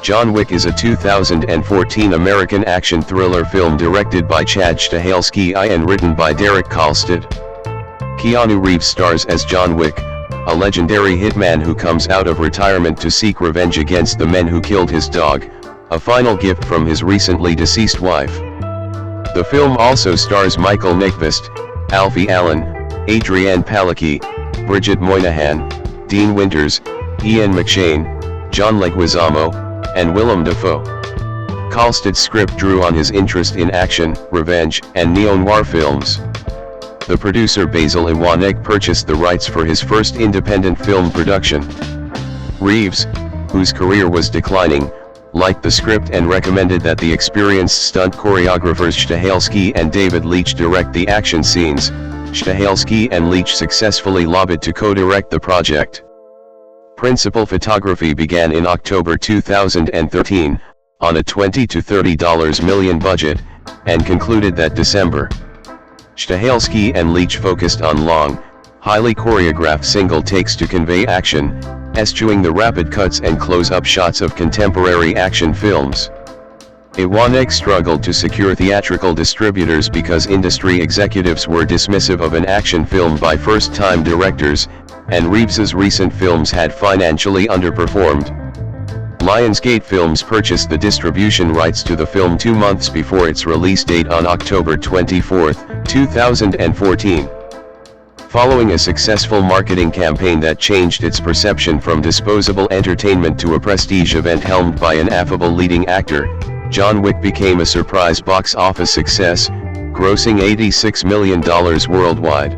John Wick is a 2014 American action thriller film directed by Chad Stahelski and written by Derek Kolstad. Keanu Reeves stars as John Wick, a legendary hitman who comes out of retirement to seek revenge against the men who killed his dog, a final gift from his recently deceased wife. The film also stars Michael Nyqvist, Alfie Allen, Adrienne Palicki, Bridget Moynihan, Dean Winters, Ian McShane, John Leguizamo, and Willem Dafoe. Kolstad's script drew on his interest in action, revenge, and neo-noir films. The producer Basil Iwanek purchased the rights for his first independent film production. Reeves, whose career was declining, liked the script and recommended that the experienced stunt choreographers Stahelski and David Leitch direct the action scenes. Stahelski and Leitch successfully lobbied to co-direct the project. Principal photography began in October 2013, on a $20 to $30 million budget, and concluded that December. Stahelski and Leitch focused on long, highly choreographed single takes to convey action, eschewing the rapid cuts and close-up shots of contemporary action films. Iwanek struggled to secure theatrical distributors because industry executives were dismissive of an action film by first-time directors, and Reeves's recent films had financially underperformed. Lionsgate Films purchased the distribution rights to the film 2 months before its release date on October 24, 2014. Following a successful marketing campaign that changed its perception from disposable entertainment to a prestige event helmed by an affable leading actor, John Wick became a surprise box office success, grossing $86 million worldwide.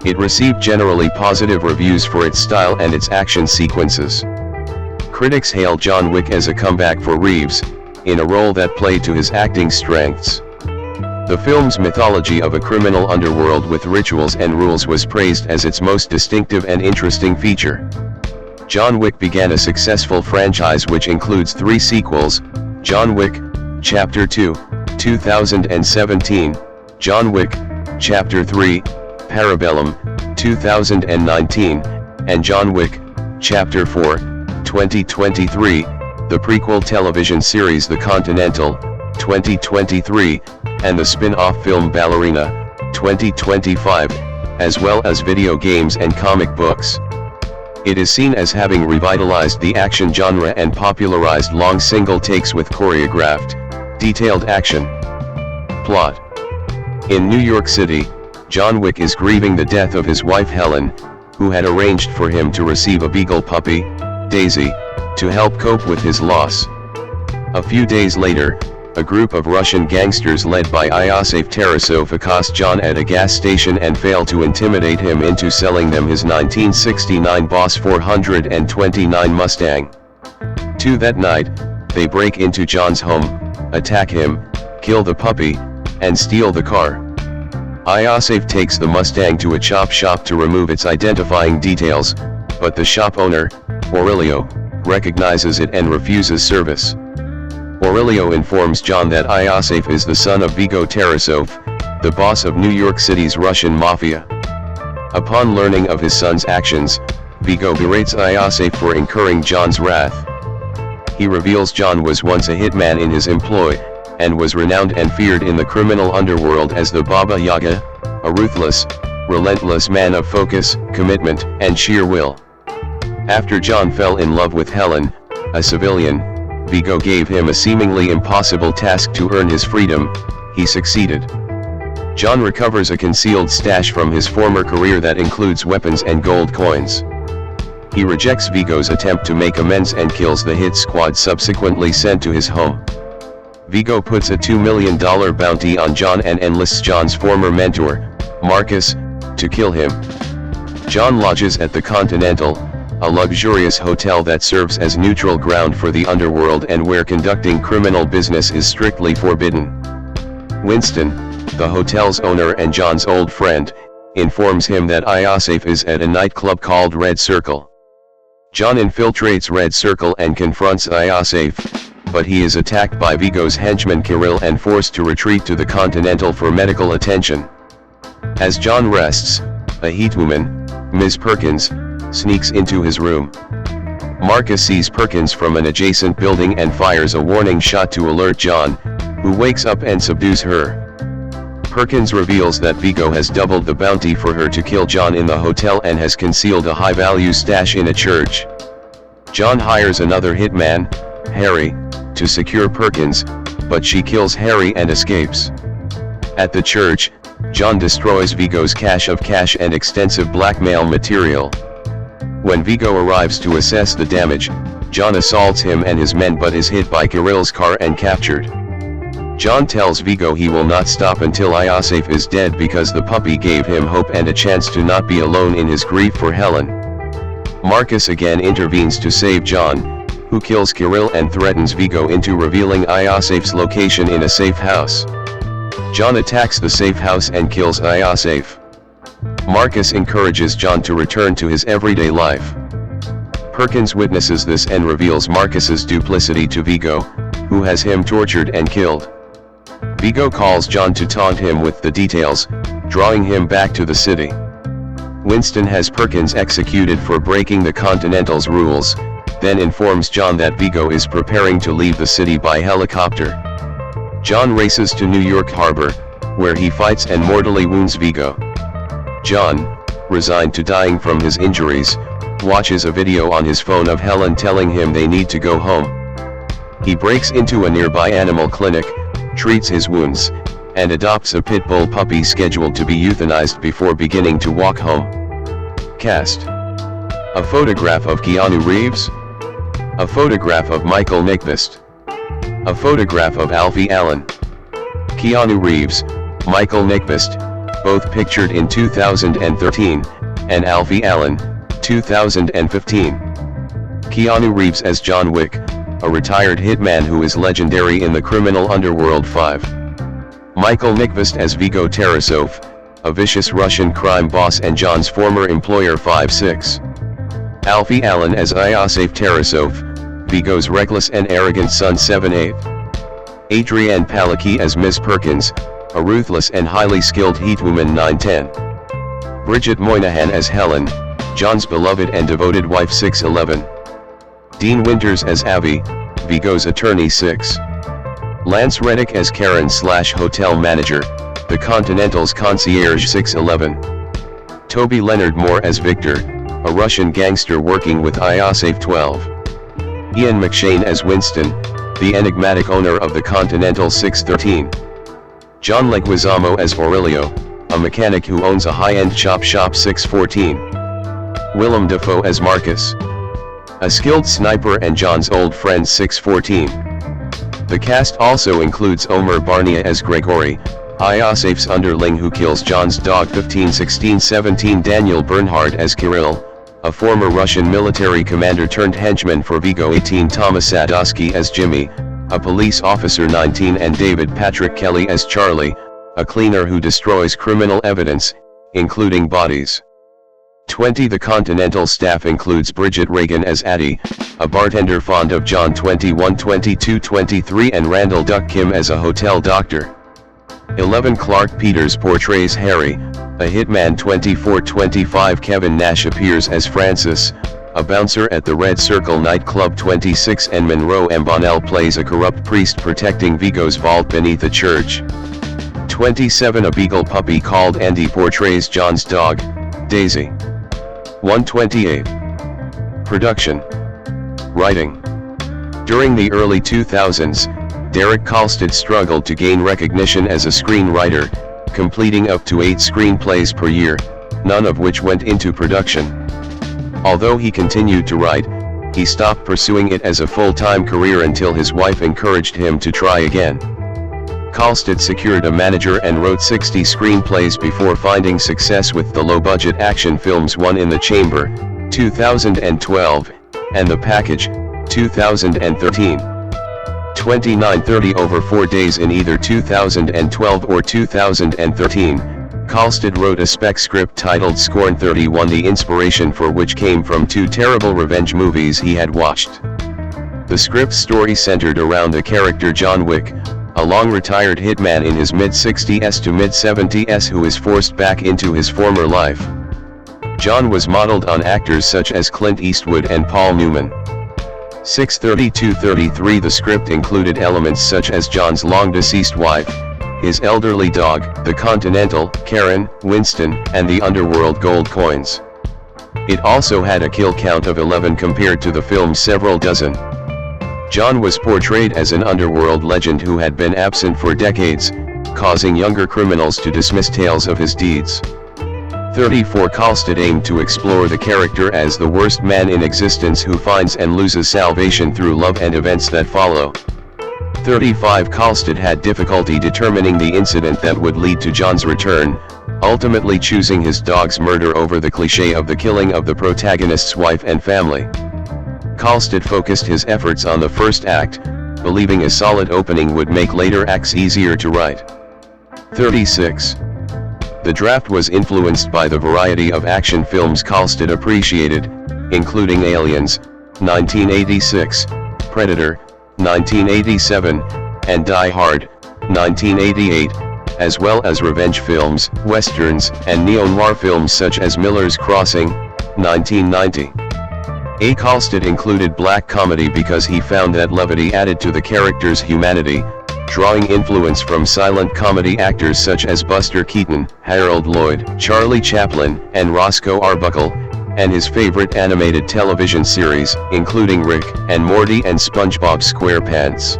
It received generally positive reviews for its style and its action sequences. Critics hailed John Wick as a comeback for Reeves, in a role that played to his acting strengths. The film's mythology of a criminal underworld with rituals and rules was praised as its most distinctive and interesting feature. John Wick began a successful franchise which includes 3 sequels: John Wick, Chapter 2, 2017, John Wick, Chapter 3, Parabellum, 2019, and John Wick, Chapter 4, 2023, the prequel television series The Continental, 2023, and the spin-off film Ballerina, 2025, as well as video games and comic books. It is seen as having revitalized the action genre and popularized long single takes with choreographed, detailed action. Plot: in New York City, John Wick is grieving the death of his wife Helen, who had arranged for him to receive a beagle puppy, Daisy, to help cope with his loss. A few days later, a group of Russian gangsters led by Iosif Tarasov accost John at a gas station and fail to intimidate him into selling them his 1969 Boss 429 Mustang. That night, they break into John's home, attack him, kill the puppy, and steal the car. Iosif takes the Mustang to a chop shop to remove its identifying details, but the shop owner, Aurelio, recognizes it and refuses service. Aurelio informs John that Iosif is the son of Viggo Tarasov, the boss of New York City's Russian mafia. Upon learning of his son's actions, Viggo berates Iosif for incurring John's wrath. He reveals John was once a hitman in his employ, and was renowned and feared in the criminal underworld as the Baba Yaga, a ruthless, relentless man of focus, commitment, and sheer will. After John fell in love with Helen, a civilian, Viggo gave him a seemingly impossible task to earn his freedom. He succeeded. John recovers a concealed stash from his former career that includes weapons and gold coins. He rejects Viggo's attempt to make amends and kills the hit squad subsequently sent to his home. Viggo puts a $2 million bounty on John and enlists John's former mentor, Marcus, to kill him. John lodges at the Continental, a luxurious hotel that serves as neutral ground for the underworld and where conducting criminal business is strictly forbidden. Winston, the hotel's owner and John's old friend, informs him that Iosif is at a nightclub called Red Circle. John infiltrates Red Circle and confronts Iosif, but he is attacked by Viggo's henchman Kirill and forced to retreat to the Continental for medical attention. As John rests, a heat woman, Ms. Perkins, sneaks into his room. Marcus sees Perkins from an adjacent building and fires a warning shot to alert John, who wakes up and subdues her. Perkins reveals that Viggo has doubled the bounty for her to kill John in the hotel and has concealed a high-value stash in a church. John hires another hitman, Harry, to secure Perkins, but she kills Harry and escapes. At the church, John destroys Viggo's cache of cash and extensive blackmail material. When Viggo arrives to assess the damage, John assaults him and his men but is hit by Kirill's car and captured. John tells Viggo he will not stop until Iosif is dead because the puppy gave him hope and a chance to not be alone in his grief for Helen. Marcus again intervenes to save John, who kills Kirill and threatens Viggo into revealing Iosif's location in a safe house. John attacks the safe house and kills Iosif. Marcus encourages John to return to his everyday life. Perkins witnesses this and reveals Marcus's duplicity to Viggo, who has him tortured and killed. Viggo calls John to taunt him with the details, drawing him back to the city. Winston has Perkins executed for breaking the Continental's rules, then informs John that Viggo is preparing to leave the city by helicopter. John races to New York Harbor, where he fights and mortally wounds Viggo. John, resigned to dying from his injuries, watches a video on his phone of Helen telling him they need to go home. He breaks into a nearby animal clinic, treats his wounds, and adopts a pit bull puppy scheduled to be euthanized before beginning to walk home. Cast: a photograph of Keanu Reeves, a photograph of Michael Nyqvist, a photograph of Alfie Allen. Keanu Reeves, Michael Nyqvist, both pictured in 2013, and Alfie Allen, 2015. Keanu Reeves as John Wick, a retired hitman who is legendary in the criminal underworld 5. Michael Nyqvist as Viggo Tarasov, a vicious Russian crime boss and John's former employer 5-6. Alfie Allen as Iosif Tarasov, Viggo's reckless and arrogant son 7-8. Adrienne Palicki as Miss Perkins, a ruthless and highly skilled heatwoman 9-10. Bridget Moynihan as Helen, John's beloved and devoted wife 6-11. Dean Winters as Avi, Viggo's attorney 6. Lance Reddick as Karen/hotel manager, the Continental's concierge 6-11. Toby Leonard Moore as Victor, a Russian gangster working with Iosif 12. Ian McShane as Winston, the enigmatic owner of the Continental 6-13. John Leguizamo as Aurelio, a mechanic who owns a high-end chop shop 6-14. Willem Dafoe as Marcus, a skilled sniper and John's old friend 6-14. The cast also includes Omer Barnia as Gregory, Iosif's underling who kills John's dog 15-16-17. Daniel Bernhard as Kirill, a former Russian military commander turned henchman for Viggo 18. Thomas Sadowski as Jimmy, a police officer 19. And David Patrick Kelly as Charlie, a cleaner who destroys criminal evidence, including bodies. 20. The Continental staff includes Bridget Reagan as Addie, a bartender fond of John 21, 22, 23 and Randall Duck Kim as a hotel doctor. 11. Clark Peters portrays Harry, a hitman 24-25. Kevin Nash appears as Francis, a bouncer at the Red Circle nightclub 26. And Monroe M. Bonnell plays a corrupt priest protecting Viggo's vault beneath a church. 27. A beagle puppy called Andy portrays John's dog, Daisy. 128. Production. Writing. During the early 2000s, Derek Kolstad struggled to gain recognition as a screenwriter, completing up to 8 screenplays per year, none of which went into production. Although he continued to write, he stopped pursuing it as a full-time career until his wife encouraged him to try again. Kolstad secured a manager and wrote 60 screenplays before finding success with the low-budget action films One in the Chamber, 2012, and The Package, 2013. 29:30 over 4 days in either 2012 or 2013, Kolstad wrote a spec script titled Scorn 31, the inspiration for which came from 2 terrible revenge movies he had watched. The script's story centered around the character John Wick, a long-retired hitman in his mid-60s to mid-70s who is forced back into his former life. John was modeled on actors such as Clint Eastwood and Paul Newman. 6:32:33 The script included elements such as John's long-deceased wife, his elderly dog, the Continental, Karen, Winston, and the underworld gold coins. It also had a kill count of 11 compared to the film's several dozen. John was portrayed as an underworld legend who had been absent for decades, causing younger criminals to dismiss tales of his deeds. 34 Kalstedt aimed to explore the character as the worst man in existence who finds and loses salvation through love and events that follow. 35 Kalstedt had difficulty determining the incident that would lead to John's return, ultimately choosing his dog's murder over the cliché of the killing of the protagonist's wife and family. Kalstedt focused his efforts on the first act, believing a solid opening would make later acts easier to write. 36. The draft was influenced by the variety of action films Kalstedt appreciated, including Aliens, 1986, Predator, 1987, and Die Hard, 1988, as well as revenge films, westerns, and neo-noir films such as Miller's Crossing, 1990. A. Kalstedt included black comedy because he found that levity added to the character's humanity, drawing influence from silent comedy actors such as Buster Keaton, Harold Lloyd, Charlie Chaplin, and Roscoe Arbuckle, and his favorite animated television series, including Rick and Morty and SpongeBob SquarePants.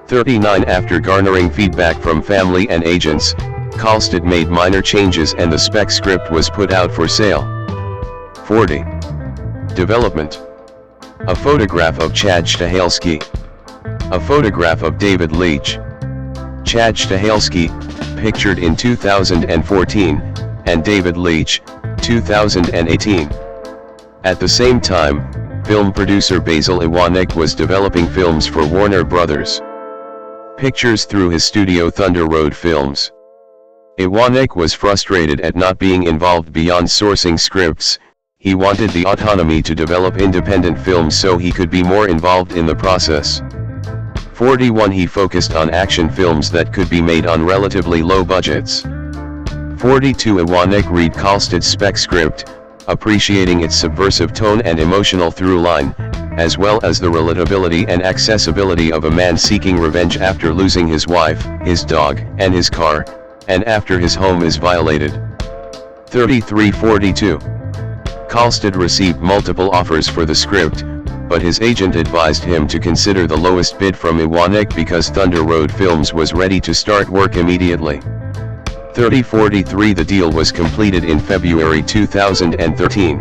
39 After garnering feedback from family and agents, Kalstedt made minor changes and the spec script was put out for sale. 40. Development. A photograph of Chad Stahelski. A photograph of David Leitch. Chad Stahelski, pictured in 2014, and David Leitch, 2018. At the same time, film producer Basil Iwanek was developing films for Warner Brothers Pictures through his studio Thunder Road Films. Iwanek was frustrated at not being involved beyond sourcing scripts. He wanted the autonomy to develop independent films so he could be more involved in the process. 41 He focused on action films that could be made on relatively low budgets. 42 Iwanek read Kalstedt's spec script, appreciating its subversive tone and emotional through line, as well as the relatability and accessibility of a man seeking revenge after losing his wife, his dog, and his car, and after his home is violated. 33-42 Kalstedt received multiple offers for the script, but his agent advised him to consider the lowest bid from Iwanek because Thunder Road Films was ready to start work immediately. 30-43 The deal was completed in February 2013.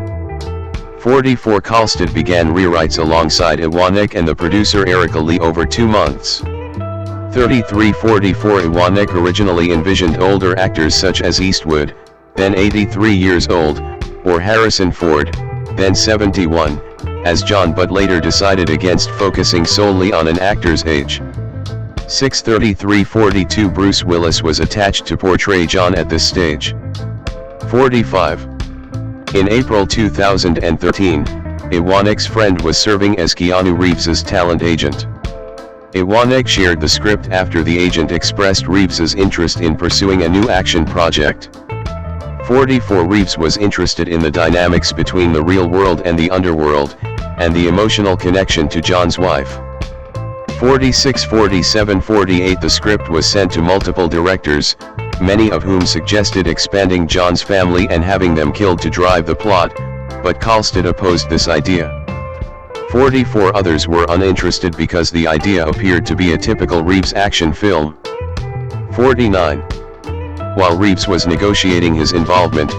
44 Kalstedt began rewrites alongside Iwanek and the producer Erica Lee over 2 months. 33-44 Iwanek originally envisioned older actors such as Eastwood, then 83 years old, or Harrison Ford, then 71, as John, but later decided against focusing solely on an actor's age. 6:33-42 Bruce Willis was attached to portray John at this stage. 45. In April 2013, Iwanek's friend was serving as Keanu Reeves's talent agent. Iwanek shared the script after the agent expressed Reeves's interest in pursuing a new action project. 44 Reeves was interested in the dynamics between the real world and the underworld, and the emotional connection to John's wife. 46-47-48 The script was sent to multiple directors, many of whom suggested expanding John's family and having them killed to drive the plot, but Kalstedt opposed this idea. 44 others were uninterested because the idea appeared to be a typical Reeves action film. 49. While Reeves was negotiating his involvement,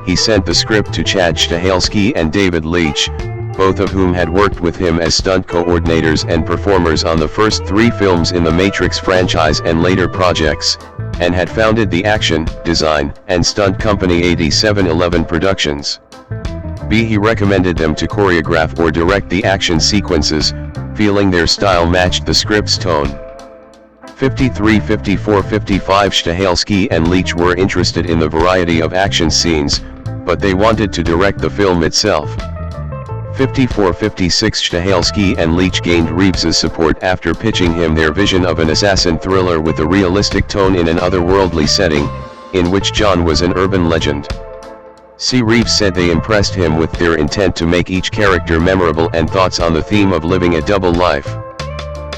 he sent the script to Chad Stahelski and David Leitch, both of whom had worked with him as stunt coordinators and performers on the first 3 films in the Matrix franchise and later projects, and had founded the action, design, and stunt company 8711 Productions. He recommended them to choreograph or direct the action sequences, feeling their style matched the script's tone. 53-54-55 Stahelski and Leitch were interested in the variety of action scenes, but they wanted to direct the film itself. 54-56 Stahelski and Leitch gained Reeves's support after pitching him their vision of an assassin thriller with a realistic tone in an otherworldly setting, in which John was an urban legend. C. Reeves said they impressed him with their intent to make each character memorable and thoughts on the theme of living a double life.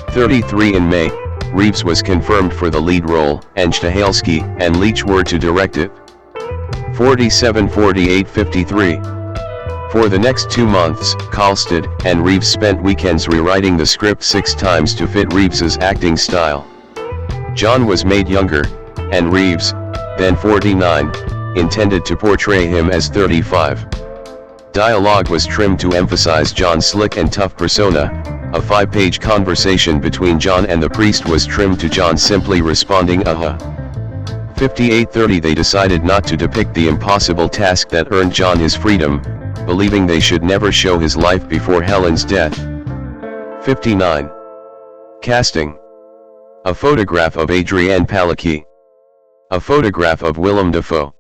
33 In May, Reeves was confirmed for the lead role, and Stahelski and Leach were to direct it. 47 48 53. For the next 2 months, Kalstedt and Reeves spent weekends rewriting the script 6 times to fit Reeves's acting style. John was made younger, and Reeves, then 49, intended to portray him as 35. Dialogue was trimmed to emphasize John's slick and tough persona. A 5-page conversation between John and the priest was trimmed to John simply responding "uh-huh." 58:30 They decided not to depict the impossible task that earned John his freedom, believing they should never show his life before Helen's death. 59. Casting. A photograph of Adrienne Palicki. A photograph of Willem Dafoe.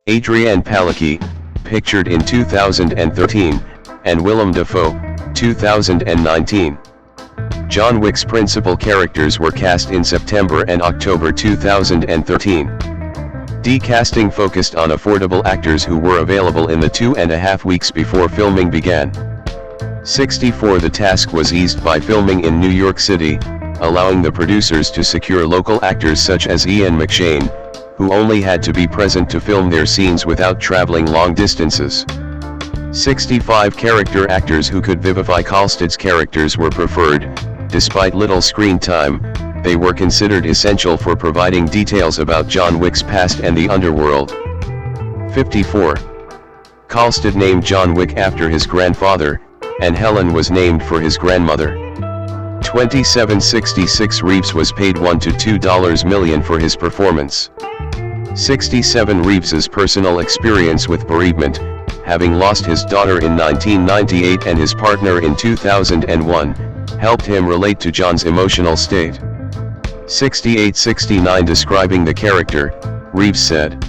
Adrienne Palicki, pictured in 2013, and Willem Dafoe, 2019. John Wick's principal characters were cast in September and October 2013. Casting focused on affordable actors who were available in the 2.5 weeks before filming began. 64 The task was eased by filming in New York City, allowing the producers to secure local actors such as Ian McShane, who only had to be present to film their scenes without traveling long distances. 65 Character actors who could vivify Kalstedt's characters were preferred. Despite little screen time, they were considered essential for providing details about John Wick's past and the underworld. 54. Kalstedt named John Wick after his grandfather, and Helen was named for his grandmother. 2766 Reeves was paid $1 to $2 million for his performance. 67 Reeves's personal experience with bereavement, having lost his daughter in 1998 and his partner in 2001, helped him relate to John's emotional state. 68-69 Describing the character, Reeves said,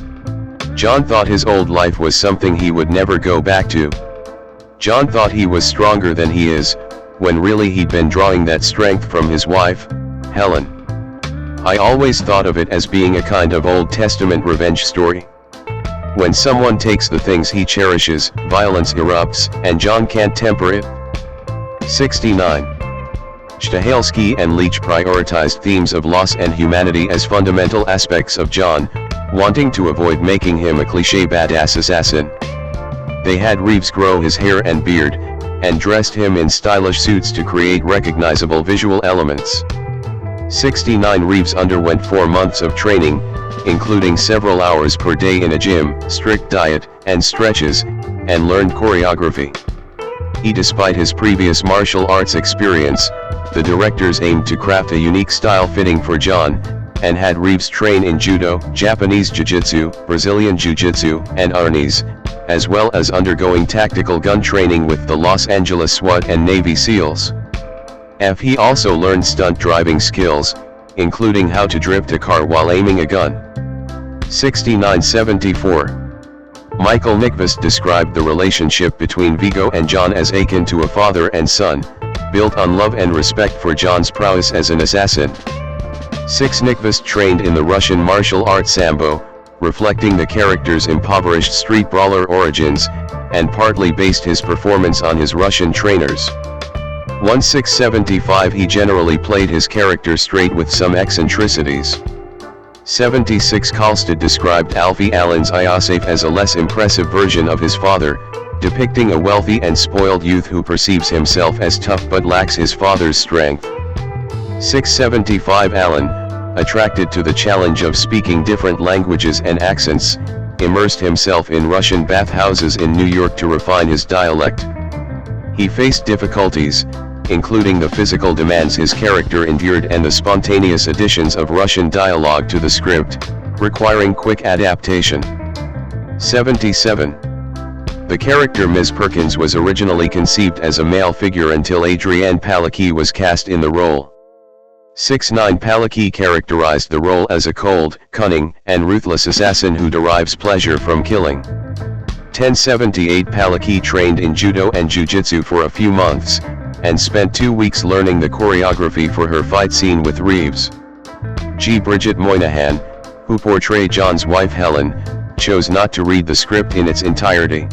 "John thought his old life was something he would never go back to. John thought he was stronger than he is, when really he'd been drawing that strength from his wife, Helen. I always thought of it as being a kind of Old Testament revenge story. When someone takes the things he cherishes, violence erupts, and John can't temper it." 69. Stahelski and Leach prioritized themes of loss and humanity as fundamental aspects of John, wanting to avoid making him a cliché badass assassin. They had Reeves grow his hair and beard, and dressed him in stylish suits to create recognizable visual elements. 69 Reeves underwent 4 months of training, including several hours per day in a gym, strict diet, and stretches, and learned choreography. Despite his previous martial arts experience, the directors aimed to craft a unique style fitting for John, and had Reeves train in judo, Japanese jiu-jitsu, Brazilian jiu-jitsu, and arnis, as well as undergoing tactical gun training with the Los Angeles SWAT and Navy SEALs. He also learned stunt driving skills, including how to drift a car while aiming a gun. 69-74. Michael Nyqvist described the relationship between Viggo and John as akin to a father and son, built on love and respect for John's prowess as an assassin. 6 Nyqvist trained in the Russian martial art Sambo, reflecting the character's impoverished street brawler origins, and partly based his performance on his Russian trainers. 1675 He generally played his character straight with some eccentricities. 76 Kalstedt described Alfie Allen's Iosif as a less impressive version of his father, depicting a wealthy and spoiled youth who perceives himself as tough but lacks his father's strength. 675 Allen, attracted to the challenge of speaking different languages and accents, immersed himself in Russian bathhouses in New York to refine his dialect. He faced difficulties, including the physical demands his character endured and the spontaneous additions of Russian dialogue to the script, requiring quick adaptation. 77. The character Ms. Perkins was originally conceived as a male figure until Adrienne Palicki was cast in the role. 69 Palicki characterized the role as a cold, cunning, and ruthless assassin who derives pleasure from killing. 1078 Palicki trained in judo and jiu-jitsu for a few months, and spent 2 weeks learning the choreography for her fight scene with Reeves. Bridget Moynihan, who portrayed John's wife Helen, chose not to read the script in its entirety.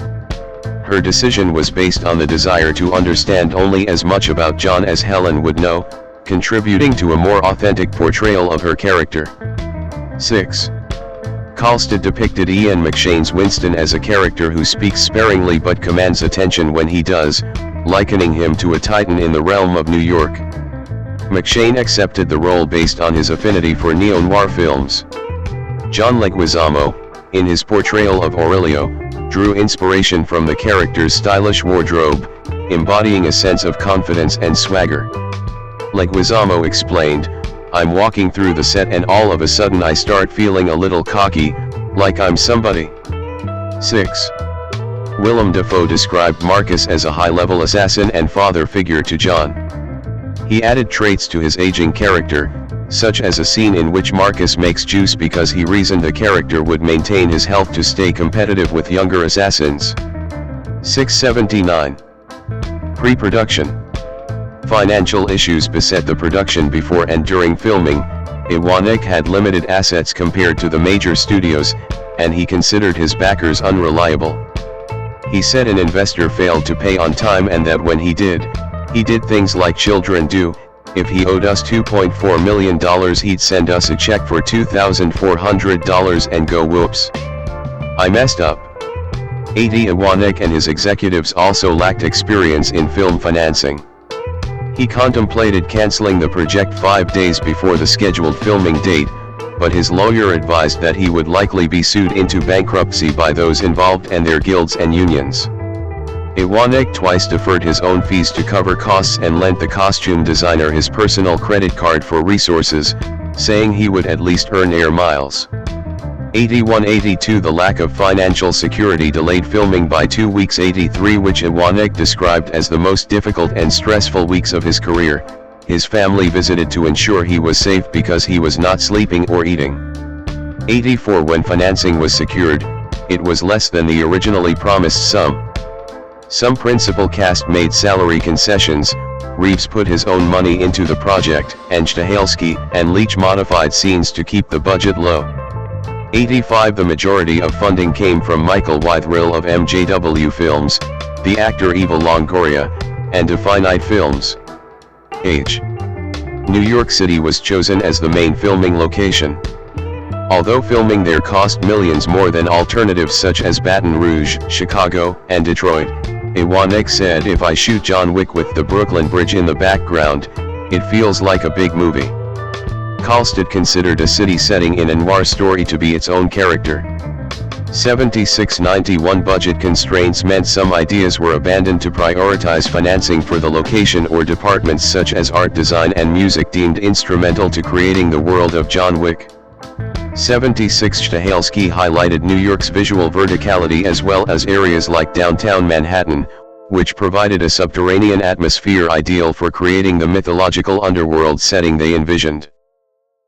Her decision was based on the desire to understand only as much about John as Helen would know, contributing to a more authentic portrayal of her character. 6. Kalstad depicted Ian McShane's Winston as a character who speaks sparingly but commands attention when he does, likening him to a titan in the realm of New York. McShane accepted the role based on his affinity for neo-noir films. John Leguizamo, in his portrayal of Aurelio, drew inspiration from the character's stylish wardrobe, embodying a sense of confidence and swagger. Leguizamo explained, "I'm walking through the set and all of a sudden I start feeling a little cocky, like I'm somebody." 6. Willem Dafoe described Marcus as a high-level assassin and father figure to John. He added traits to his aging character, such as a scene in which Marcus makes juice because he reasoned the character would maintain his health to stay competitive with younger assassins. 679. Pre-production. Financial issues beset the production before and during filming. Iwanek had limited assets compared to the major studios, and he considered his backers unreliable. He said an investor failed to pay on time and that when he did things like children do. If he owed us $2.4 million, he'd send us a check for $2,400 and go whoops. I messed up. Iwanek and his executives also lacked experience in film financing. He contemplated canceling the project 5 days before the scheduled filming date, but his lawyer advised that he would likely be sued into bankruptcy by those involved and their guilds and unions. Iwanek twice deferred his own fees to cover costs and lent the costume designer his personal credit card for resources, saying he would at least earn air miles. 81-82 The lack of financial security delayed filming by 2 weeks. 83 Which Iwanek described as the most difficult and stressful weeks of his career. His family visited to ensure he was safe because he was not sleeping or eating. 84 When financing was secured, it was less than the originally promised sum. Some principal cast made salary concessions, Reeves put his own money into the project, and Stahelski and Leach modified scenes to keep the budget low. 85 The majority of funding came from Michael Withrill of MJW Films, the actor Eva Longoria, and Definite Films. H. New York City was chosen as the main filming location. Although filming there cost millions more than alternatives such as Baton Rouge, Chicago, and Detroit, Iwanek said, "If I shoot John Wick with the Brooklyn Bridge in the background, it feels like a big movie." Kalstad considered a city setting in a noir story to be its own character. 76-91 Budget constraints meant some ideas were abandoned to prioritize financing for the location or departments such as art design and music deemed instrumental to creating the world of John Wick. 76 Stahelski highlighted New York's visual verticality as well as areas like downtown Manhattan, which provided a subterranean atmosphere ideal for creating the mythological underworld setting they envisioned.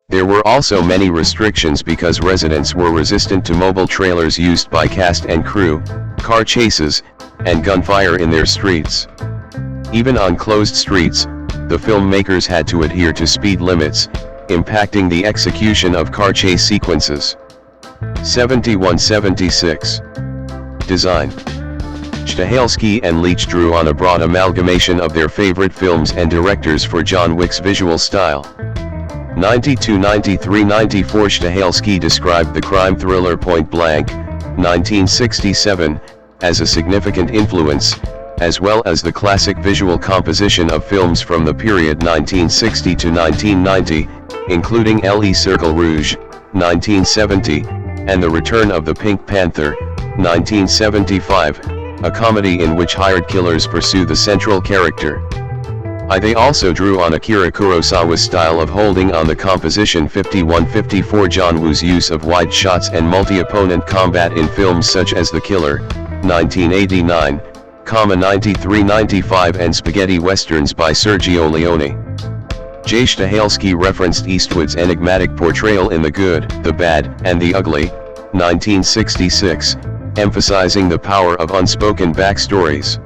There were also many restrictions because residents were resistant to mobile trailers used by cast and crew, car chases, and gunfire in their streets. Even on closed streets, the filmmakers had to adhere to speed limits, impacting the execution of car chase sequences. 71-76 Design. Stahelski and Leach drew on a broad amalgamation of their favorite films and directors for John Wick's visual style. 92-93-94 Stahelski described the crime thriller Point Blank, 1967, as a significant influence, as well as the classic visual composition of films from the period 1960 to 1990, including Le Cercle Rouge, 1970, and The Return of the Pink Panther, 1975, a comedy in which hired killers pursue the central character. They also drew on Akira Kurosawa's style of holding on the composition. 51-54 John Woo's use of wide shots and multi-opponent combat in films such as The Killer, 1989, 93-95 and spaghetti westerns by Sergio Leone. J. Stahelski referenced Eastwood's enigmatic portrayal in The Good, the Bad, and the Ugly, 1966, emphasizing the power of unspoken backstories.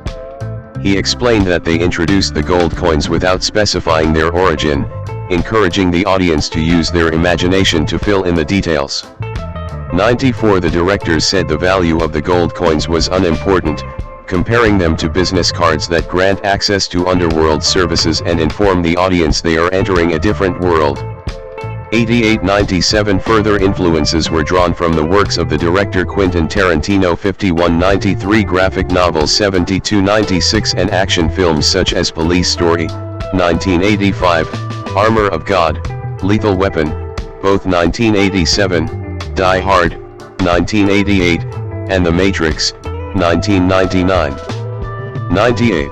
He explained that they introduced the gold coins without specifying their origin, encouraging the audience to use their imagination to fill in the details. 94 The directors said the value of the gold coins was unimportant, comparing them to business cards that grant access to underworld services and inform the audience they are entering a different world. 98-97 Further influences were drawn from the works of the director Quentin Tarantino. 51-93 Graphic novels. 72-96 and action films such as Police Story, 1985, Armor of God, Lethal Weapon, both 1987, Die Hard, 1988, and The Matrix, 1999. 98.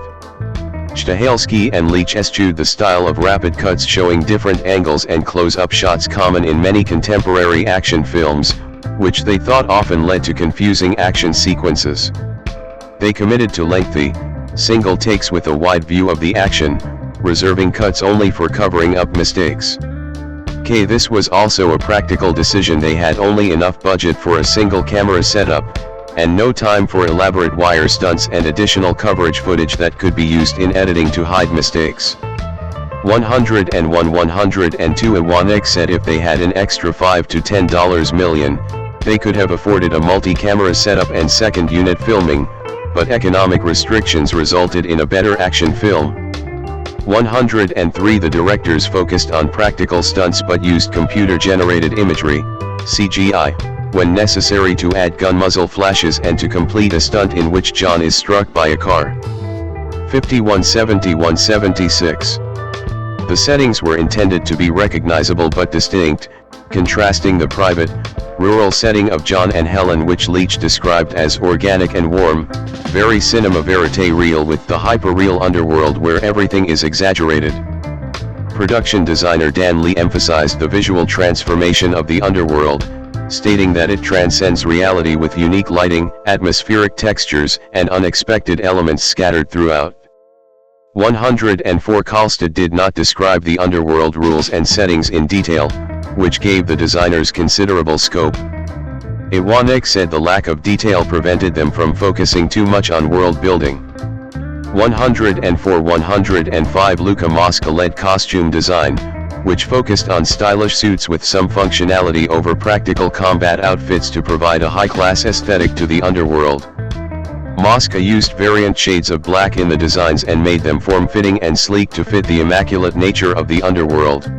Stahelski and Leach eschewed the style of rapid cuts showing different angles and close-up shots common in many contemporary action films, which they thought often led to confusing action sequences. They committed to lengthy, single takes with a wide view of the action, reserving cuts only for covering up mistakes. This was also a practical decision. They had only enough budget for a single camera setup, and no time for elaborate wire stunts and additional coverage footage that could be used in editing to hide mistakes. 101-102 Iwanek said if they had an extra $5 to $10 million, they could have afforded a multi-camera setup and second unit filming, but economic restrictions resulted in a better action film. 103 The directors focused on practical stunts but used computer-generated imagery, CGI, when necessary to add gun muzzle flashes and to complete a stunt in which John is struck by a car. 51-71-76. The settings were intended to be recognizable but distinct, contrasting the private, rural setting of John and Helen, which Leach described as organic and warm, very cinema verite real, with the hyper-real underworld where everything is exaggerated. Production designer Dan Lee emphasized the visual transformation of the underworld, stating that it transcends reality with unique lighting, atmospheric textures, and unexpected elements scattered throughout. 104 Kalstad did not describe the underworld rules and settings in detail, which gave the designers considerable scope. Iwanek said the lack of detail prevented them from focusing too much on world building. 104-105 Luka Mosca led costume design, which focused on stylish suits with some functionality over practical combat outfits to provide a high-class aesthetic to the underworld. Mosca used variant shades of black in the designs and made them form-fitting and sleek to fit the immaculate nature of the underworld.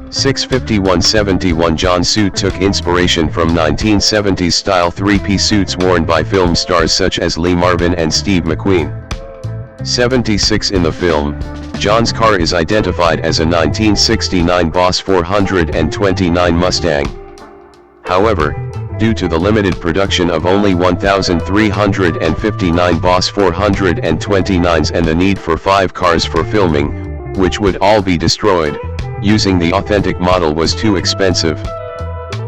651-71 John's suit took inspiration from 1970s style three-piece suits worn by film stars such as Lee Marvin and Steve McQueen. 76 In the film, John's car is identified as a 1969 Boss 429 Mustang. However, due to the limited production of only 1,359 Boss 429s and the need for 5 cars for filming, which would all be destroyed, using the authentic model was too expensive.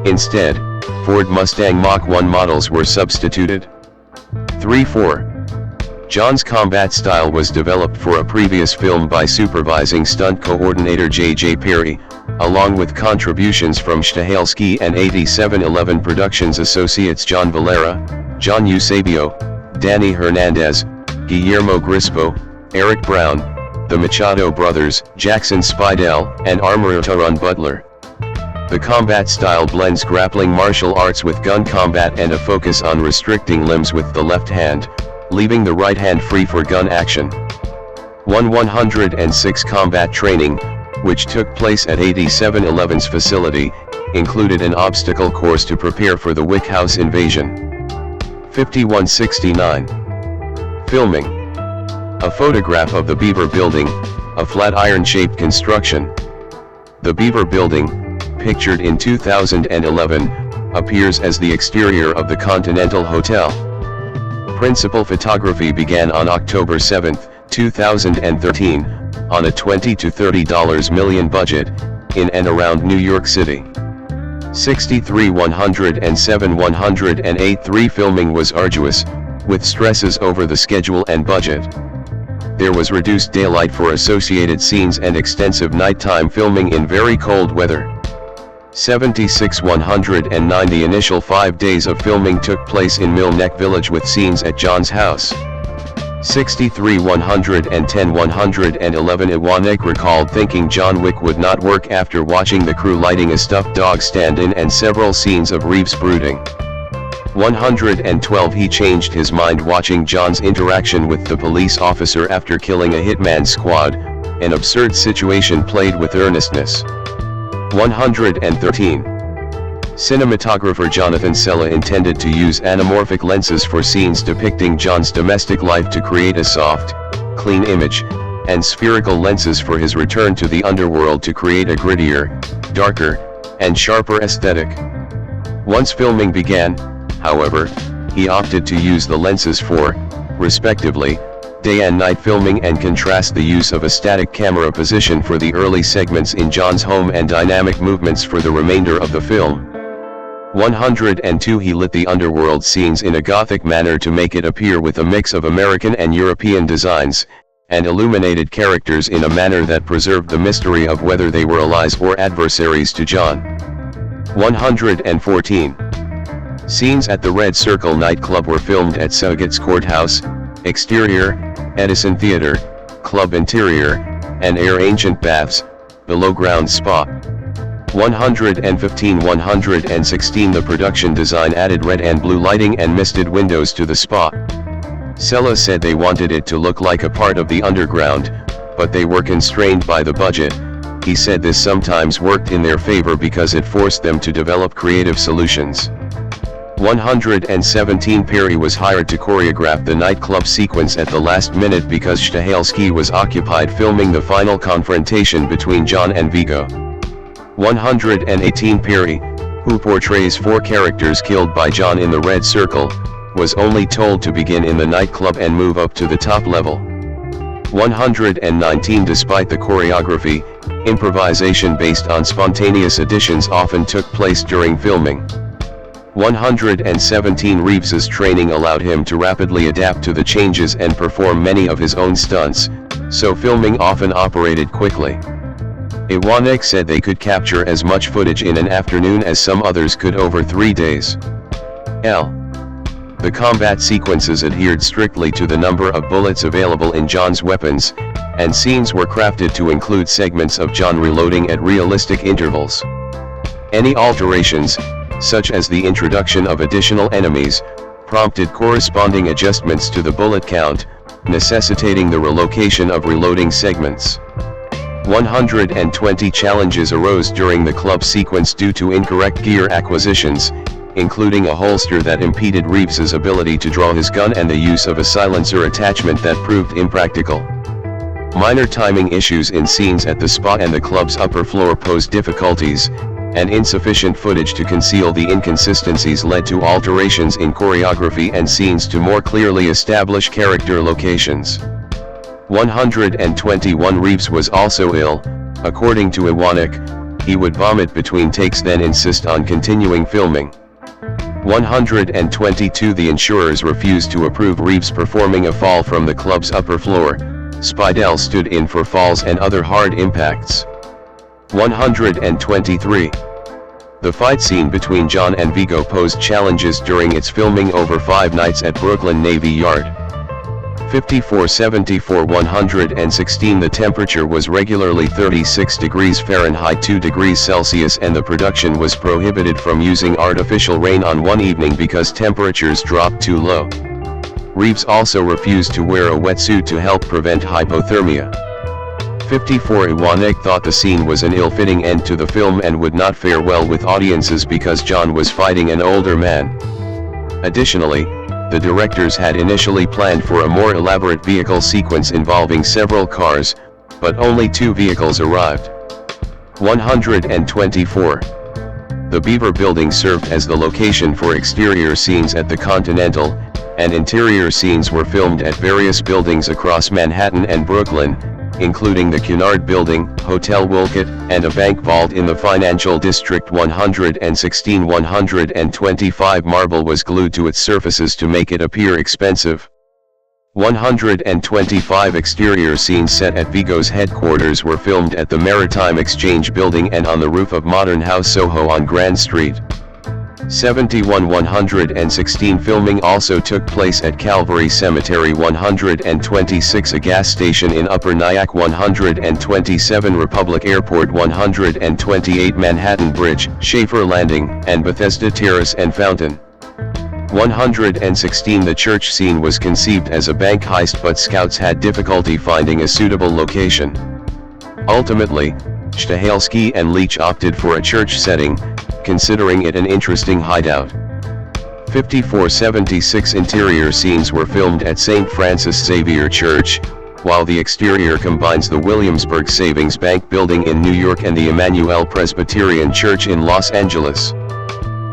Instead, Ford Mustang Mach 1 models were substituted. 3-4. John's combat style was developed for a previous film by supervising stunt coordinator J.J. Perry, along with contributions from Stahelski and 8711 Productions associates John Valera, John Eusebio, Danny Hernandez, Guillermo Grispo, Eric Brown, the Machado brothers, Jackson Spidell, and armorer Taron Butler. The combat style blends grappling martial arts with gun combat and a focus on restricting limbs with the left hand, leaving the right hand free for gun action. 106 Combat training, which took place at 8711's facility, included an obstacle course to prepare for the Wick House invasion. 5169. Filming. A photograph of the Beaver Building, a flatiron-shaped construction. The Beaver Building, pictured in 2011, appears as the exterior of the Continental Hotel. Principal photography began on October 7, 2013, on a $20 to $30 million budget, in and around New York City. 63-107-108 filming was arduous, with stresses over the schedule and budget. There was reduced daylight for associated scenes and extensive nighttime filming in very cold weather. 76-109 The initial 5 days of filming took place in Mill Neck Village with scenes at John's house. 63 110 111 Iwanek recalled thinking John Wick would not work after watching the crew lighting a stuffed dog stand-in and several scenes of Reeves brooding. 112 He changed his mind watching John's interaction with the police officer after killing a hitman squad, an absurd situation played with earnestness. 113 Cinematographer Jonathan Sella intended to use anamorphic lenses for scenes depicting John's domestic life to create a soft, clean image, and spherical lenses for his return to the underworld to create a grittier, darker, and sharper aesthetic. Once filming began, however, he opted to use the lenses for, respectively, day and night filming and contrast the use of a static camera position for the early segments in John's home and dynamic movements for the remainder of the film. 102 He lit the underworld scenes in a gothic manner to make it appear with a mix of American and European designs, and illuminated characters in a manner that preserved the mystery of whether they were allies or adversaries to John. 114 Scenes at the Red Circle nightclub were filmed at Sauget's Courthouse, exterior, Edison Theater, club interior, and Air Ancient Baths, below ground spa. 115 116 The production design added red and blue lighting and misted windows to the spa. Sella said they wanted it to look like a part of the underground, but they were constrained by the budget. He said this sometimes worked in their favor because it forced them to develop creative solutions. 117 Perry was hired to choreograph the nightclub sequence at the last minute because Stahelski was occupied filming the final confrontation between John and Viggo. 118 Perry, who portrays 4 characters killed by John in the Red Circle, was only told to begin in the nightclub and move up to the top level. 119 Despite the choreography, improvisation based on spontaneous additions often took place during filming. 117 Reeves's training allowed him to rapidly adapt to the changes and perform many of his own stunts, so filming often operated quickly. Iwanek said they could capture as much footage in an afternoon as some others could over 3 days. The combat sequences adhered strictly to the number of bullets available in John's weapons, and scenes were crafted to include segments of John reloading at realistic intervals. Any alterations, such as the introduction of additional enemies, prompted corresponding adjustments to the bullet count, necessitating the relocation of reloading segments. 120 challenges arose during the club sequence due to incorrect gear acquisitions, including a holster that impeded Reeves's ability to draw his gun and the use of a silencer attachment that proved impractical. Minor timing issues in scenes at the spa and the club's upper floor posed difficulties, and insufficient footage to conceal the inconsistencies led to alterations in choreography and scenes to more clearly establish character locations. 121 Reeves was also ill. According to Iwanek, he would vomit between takes then insist on continuing filming. 122 The insurers refused to approve Reeves performing a fall from the club's upper floor. Spidell stood in for falls and other hard impacts. 123 The fight scene between John and Viggo posed challenges during its filming over 5 nights at Brooklyn Navy Yard. 5474 116 The temperature was regularly 36 degrees Fahrenheit 2 degrees Celsius and the production was prohibited from using artificial rain on one evening because temperatures dropped too low. Reeves also refused to wear a wetsuit to help prevent hypothermia. 54 Iwanek thought the scene was an ill-fitting end to the film and would not fare well with audiences because John was fighting an older man. Additionally, the directors had initially planned for a more elaborate vehicle sequence involving several cars, but only 2 vehicles arrived. 124 The Beaver Building served as the location for exterior scenes at the Continental, and interior scenes were filmed at various buildings across Manhattan and Brooklyn, including the Cunard Building, Hotel Wolcott, and a bank vault in the financial district. 116 125 Marble was glued to its surfaces to make it appear expensive. 125 Exterior scenes set at Viggo's headquarters were filmed at the Maritime Exchange Building and on the roof of Modern House Soho on Grand Street. 71 116 Filming also took place at Calvary Cemetery 126, a gas station in Upper Nyack 127, Republic Airport 128, Manhattan Bridge, Schaefer Landing, and Bethesda Terrace and Fountain. 116 The church scene was conceived as a bank heist, but scouts had difficulty finding a suitable location. Ultimately, Stahelski and Leach opted for a church setting, considering it an interesting hideout. 5476 Interior scenes were filmed at St. Francis Xavier Church, while the exterior combines the Williamsburg Savings Bank building in New York and the Emmanuel Presbyterian Church in Los Angeles.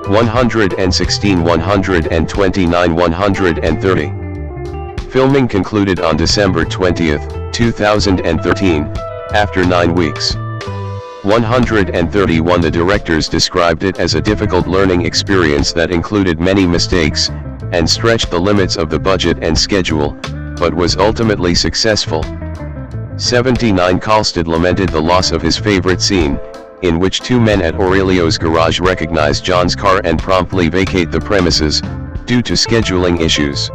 116 129 130 Filming concluded on December 20, 2013, after 9 weeks. 131 The directors described it as a difficult learning experience that included many mistakes, and stretched the limits of the budget and schedule, but was ultimately successful. 79 Kalstad lamented the loss of his favorite scene, in which two men at Aurelio's garage recognize John's car and promptly vacate the premises, due to scheduling issues.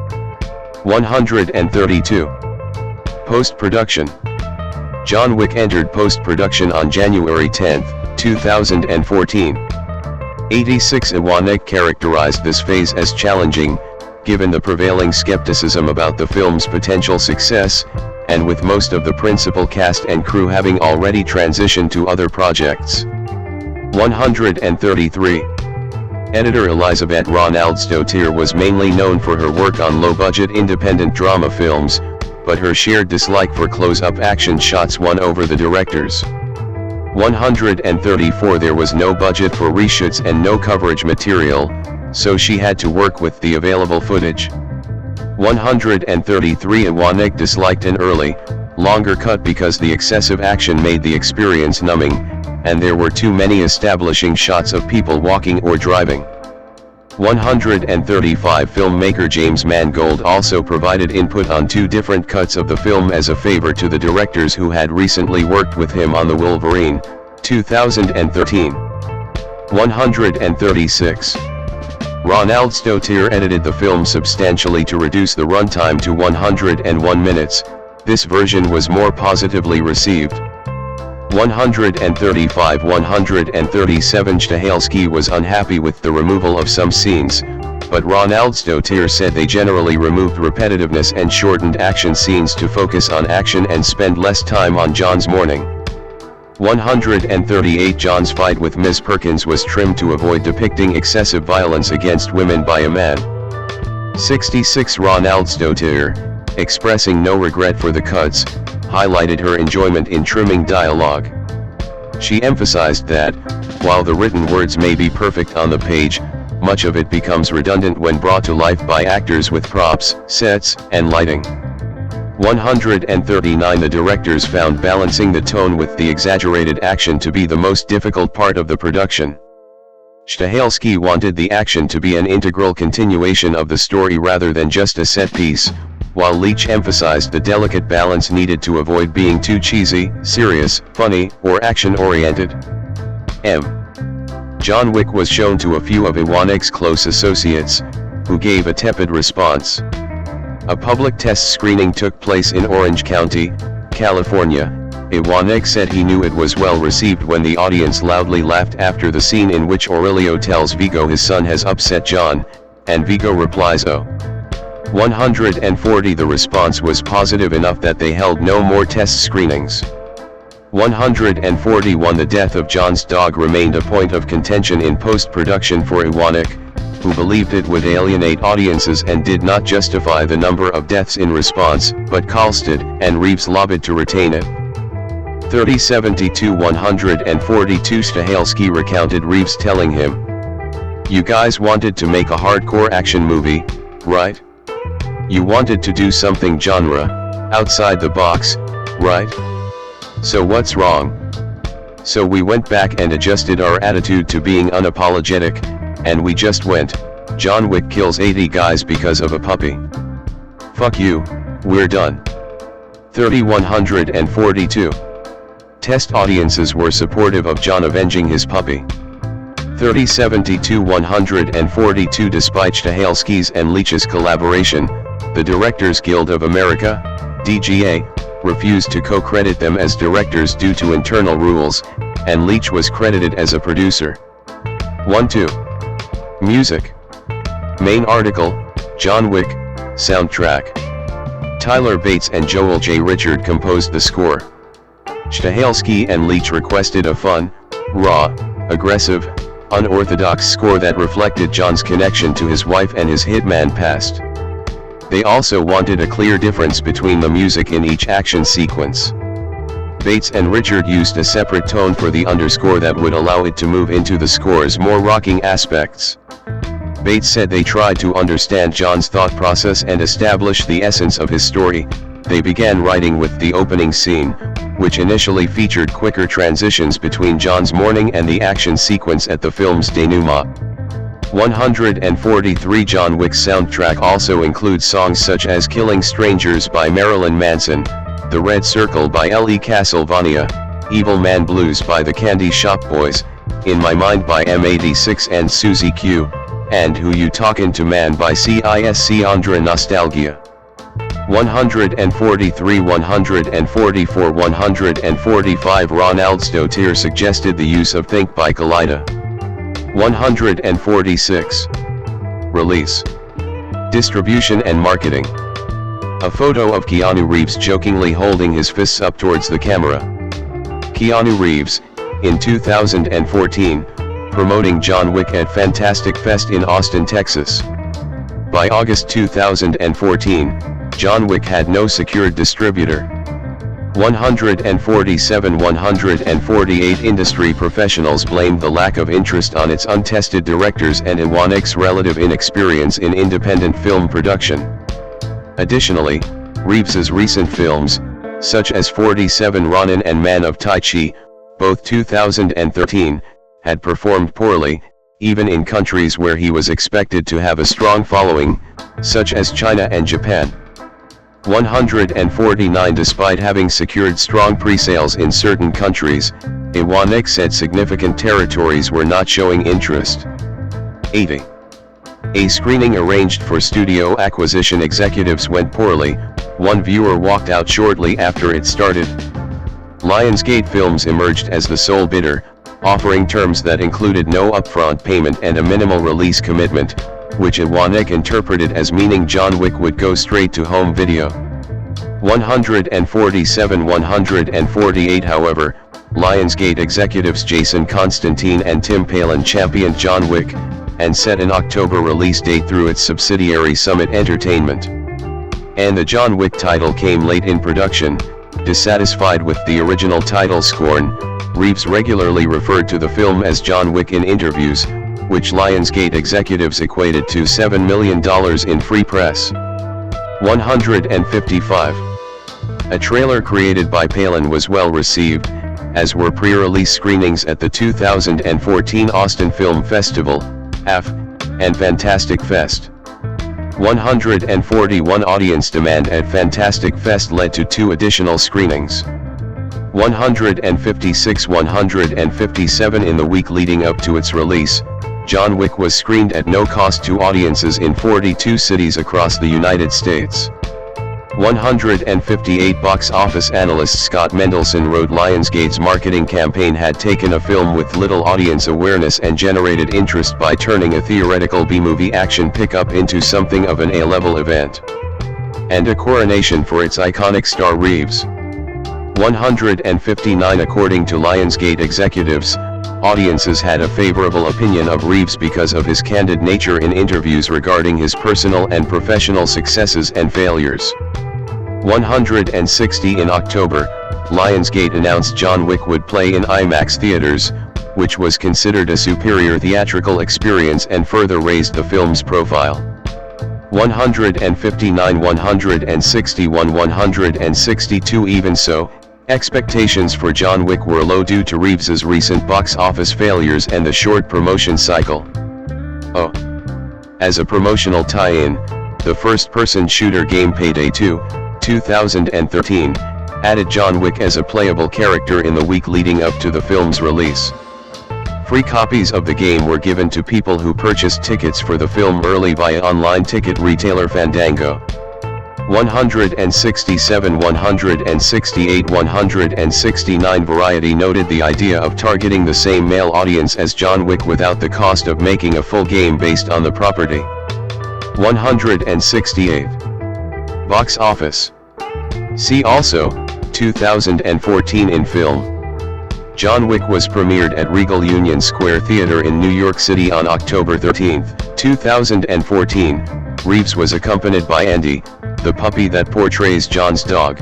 132 Post-production. John Wick entered post-production on January 10, 2014. 86 Iwanek characterized this phase as challenging, given the prevailing skepticism about the film's potential success, and with most of the principal cast and crew having already transitioned to other projects. 133 Editor Elizabeth Ronaldsdottir was mainly known for her work on low-budget independent drama films, but her shared dislike for close-up action shots won over the directors. 134 There was no budget for reshoots and no coverage material, so she had to work with the available footage. 133 Iwanek disliked an early, longer cut because the excessive action made the experience numbing, and there were too many establishing shots of people walking or driving. 135 Filmmaker James Mangold also provided input on two different cuts of the film as a favor to the directors who had recently worked with him on The Wolverine, 2013. 136 Ronaldsdottir edited the film substantially to reduce the runtime to 101 minutes, this version was more positively received. 135 137 Stahelski was unhappy with the removal of some scenes, but Ronaldsdottir said they generally removed repetitiveness and shortened action scenes to focus on action and spend less time on John's mourning. 138 John's fight with Ms. Perkins was trimmed to avoid depicting excessive violence against women by a man. 66 Ronaldsdottir, expressing no regret for the cuts, highlighted her enjoyment in trimming dialogue. She emphasized that, while the written words may be perfect on the page, much of it becomes redundant when brought to life by actors with props, sets, and lighting. 139 The directors found balancing the tone with the exaggerated action to be the most difficult part of the production. Stahelski wanted the action to be an integral continuation of the story rather than just a set piece, while Leach emphasized the delicate balance needed to avoid being too cheesy, serious, funny, or action-oriented. John Wick was shown to a few of Iwanek's close associates, who gave a tepid response. A public test screening took place in Orange County, California. Iwanek said he knew it was well received when the audience loudly laughed after the scene in which Aurelio tells Vigo his son has upset John, and Vigo replies, "Oh." 140 The response was positive enough that they held no more test screenings. 141 The death of John's dog remained a point of contention in post-production for Iwanek, who believed it would alienate audiences and did not justify the number of deaths in response, but Kalstad and Reeves lobbied to retain it. 3072 142 Stahelski recounted Reeves telling him, "You guys wanted to make a hardcore action movie, right? You wanted to do something genre, outside the box, right? So what's wrong?" So we went back and adjusted our attitude to being unapologetic, and we just went, John Wick kills 80 guys because of a puppy. Fuck you, we're done. 3142. Test audiences were supportive of John avenging his puppy. 3072-142. Despite Stahelski's and Leitch's collaboration, the Directors Guild of America, DGA, refused to co-credit them as directors due to internal rules, and Leitch was credited as a producer. 1-2. Music. Main article, John Wick, soundtrack. Tyler Bates and Joel J. Richard composed the score. Stahelski and Leitch requested a fun, raw, aggressive, unorthodox score that reflected John's connection to his wife and his hitman past. They also wanted a clear difference between the music in each action sequence. Bates and Richard used a separate tone for the underscore that would allow it to move into the score's more rocking aspects. Bates said they tried to understand John's thought process and establish the essence of his story. They began writing with the opening scene, which initially featured quicker transitions between John's morning and the action sequence at the film's denouement. 143. John Wick's soundtrack also includes songs such as Killing Strangers by Marilyn Manson, The Red Circle by L.E. Castlevania, Evil Man Blues by the Candy Shop Boys, In My Mind by M86 and Suzy Q, and Who You Talkin' To Man by CISC Andra Nostalgia. 143. 144. 145. Ronald Stoutier suggested the use of Think by Kaleida. 146. Release, distribution and marketing. A photo of Keanu Reeves jokingly holding his fists up towards the camera. Keanu Reeves, in 2014, promoting John Wick at Fantastic Fest in Austin, Texas. By August 2014, John Wick had no secured distributor. 147. 148. Industry professionals blamed the lack of interest on its untested directors and Iwanik's relative inexperience in independent film production. Additionally, Reeves's recent films, such as 47 Ronin and Man of Tai Chi, both 2013, had performed poorly, even in countries where he was expected to have a strong following, such as China and Japan. 149. Despite having secured strong pre-sales in certain countries, Iwanik said significant territories were not showing interest. 80. A screening arranged for studio acquisition executives went poorly. One viewer walked out shortly after it started. Lionsgate Films emerged as the sole bidder, offering terms that included no upfront payment and a minimal release commitment, which Iwanik interpreted as meaning John Wick would go straight to home video. 147. 148. However, Lionsgate executives Jason Constantine and Tim Palin championed John Wick, and set an October release date through its subsidiary Summit Entertainment. And the John Wick title came late in production. Dissatisfied with the original title scorn, Reeves regularly referred to the film as John Wick in interviews, which Lionsgate executives equated to $7 million in free press. 155. A trailer created by Palin was well received, as were pre-release screenings at the 2014 Austin Film Festival, AF, and Fantastic Fest. 141. Audience demand at Fantastic Fest led to 2 additional screenings. 156. 157. In the week leading up to its release, John Wick was screened at no cost to audiences in 42 cities across the United States. 158. Box office analyst Scott Mendelson wrote Lionsgate's marketing campaign had taken a film with little audience awareness and generated interest by turning a theoretical B-movie action pickup into something of an A-level event. And a coronation for its iconic star Reeves. 159. According to Lionsgate executives, audiences had a favorable opinion of Reeves because of his candid nature in interviews regarding his personal and professional successes and failures. 160. In October, Lionsgate announced John Wick would play in IMAX theaters, which was considered a superior theatrical experience and further raised the film's profile. 159. 161. 162. Even so, expectations for John Wick were low due to Reeves's recent box office failures and the short promotion cycle. Oh. As a promotional tie-in, the first-person shooter game Payday 2, 2013, added John Wick as a playable character in the week leading up to the film's release. Free copies of the game were given to people who purchased tickets for the film early via online ticket retailer Fandango. 167 168 169 Variety noted the idea of targeting the same male audience as John Wick without the cost of making a full game based on the property. 168. Box office. See also, 2014 in film. John Wick was premiered at Regal Union Square Theater in New York City on October 13, 2014. Reeves was accompanied by Andy, the puppy that portrays John's dog.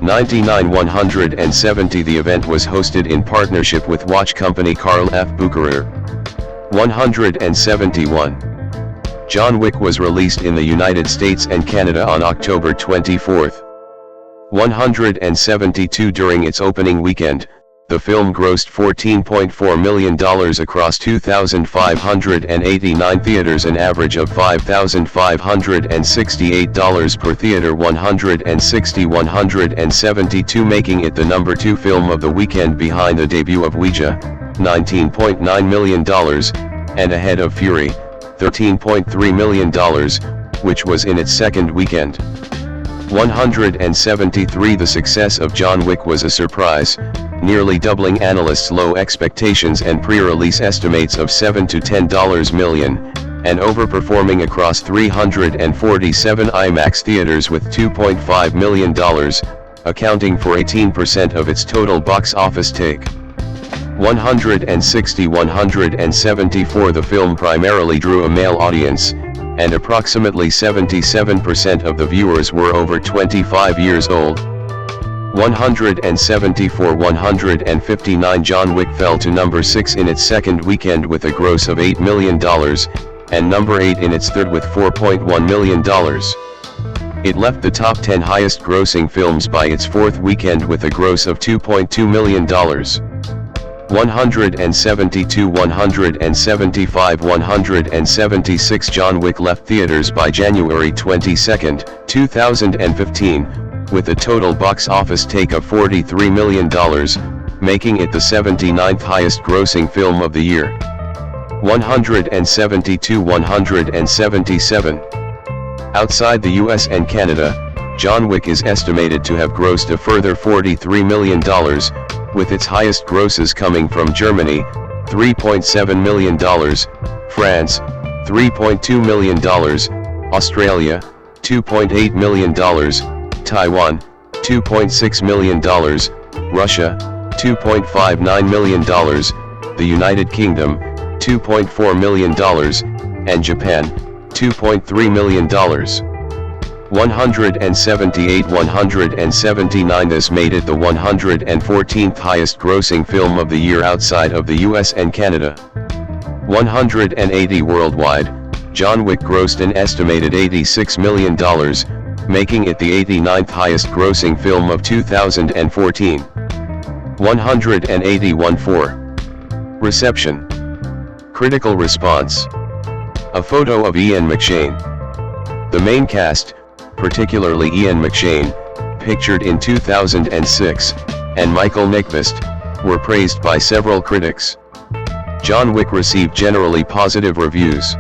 99 170 The event was hosted in partnership with watch company Karl F. Bucherer. 171. John Wick was released in the United States and Canada on October 24. 172 During its opening weekend, the film grossed $14.4 million across 2,589 theaters, an average of $5,568 per theater. 172 making it the number 2 film of the weekend behind the debut of Ouija, $19.9 million, and ahead of Fury, $13.3 million, which was in its second weekend. 173 The success of John Wick was a surprise, nearly doubling analysts' low expectations and pre-release estimates of $7 to $10 million, and overperforming across 347 IMAX theaters with $2.5 million, accounting for 18% of its total box office take. 174 The film primarily drew a male audience, and approximately 77% of the viewers were over 25 years old. 174 159 John Wick fell to number 6 in its second weekend with a gross of $8 million, and number 8 in its third with $4.1 million. It left the top 10 highest grossing films by its fourth weekend with a gross of $2.2 million. 172 175 176 John Wick left theaters by January 22, 2015, with a total box office take of $43 million, making it the 79th highest grossing film of the year. 172 177. Outside the US and Canada, John Wick is estimated to have grossed a further $43 million, with its highest grosses coming from Germany, $3.7 million, France, $3.2 million, Australia, $2.8 million, Taiwan, $2.6 million, Russia, $2.59 million, the United Kingdom, $2.4 million, and Japan, $2.3 million. 178 179 This made it the 114th highest grossing film of the year outside of the US and Canada. 180 worldwide, John Wick grossed an estimated $86 million, making it the 89th highest grossing film of 2014. 181.4. Reception. Critical response. A photo of Ian McShane. The main cast, particularly Ian McShane, pictured in 2006, and Michael Nyqvist, were praised by several critics. John Wick received generally positive reviews.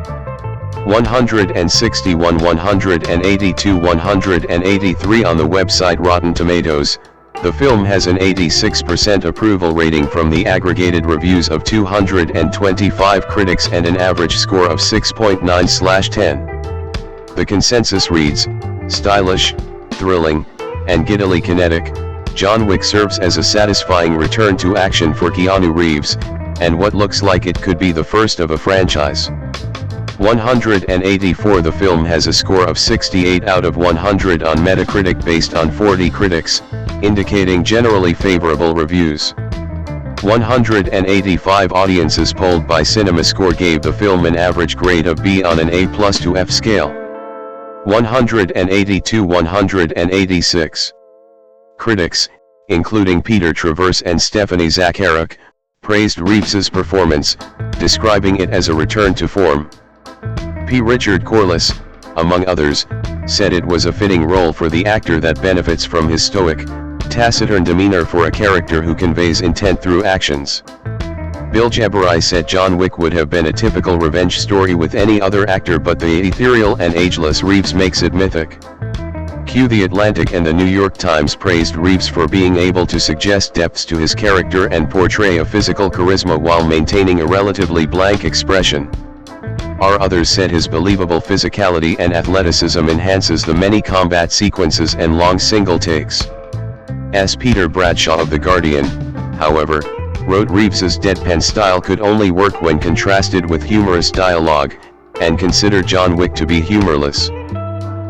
161 182 183 On the website Rotten Tomatoes, the film has an 86% approval rating from the aggregated reviews of 225 critics and an average score of 6.9/10. The consensus reads, stylish, thrilling, and giddily kinetic, John Wick serves as a satisfying return to action for Keanu Reeves, and what looks like it could be the first of a franchise. 184 The film has a score of 68 out of 100 on Metacritic based on 40 critics, indicating generally favorable reviews. 185 audiences polled by CinemaScore gave the film an average grade of B on an A+ to F scale. 182 186. Critics, including Peter Travers and Stephanie Zacharuk, praised Reeves's performance, describing it as a return to form. P. Richard Corliss, among others, said it was a fitting role for the actor that benefits from his stoic, taciturn demeanor for a character who conveys intent through actions. Bill Jabari said John Wick would have been a typical revenge story with any other actor, but the ethereal and ageless Reeves makes it mythic. The Atlantic and the New York Times praised Reeves for being able to suggest depths to his character and portray a physical charisma while maintaining a relatively blank expression. Others said his believable physicality and athleticism enhances the many combat sequences and long single takes. As Peter Bradshaw of The Guardian, however, wrote Reeves's deadpan style could only work when contrasted with humorous dialogue, and considered John Wick to be humorless.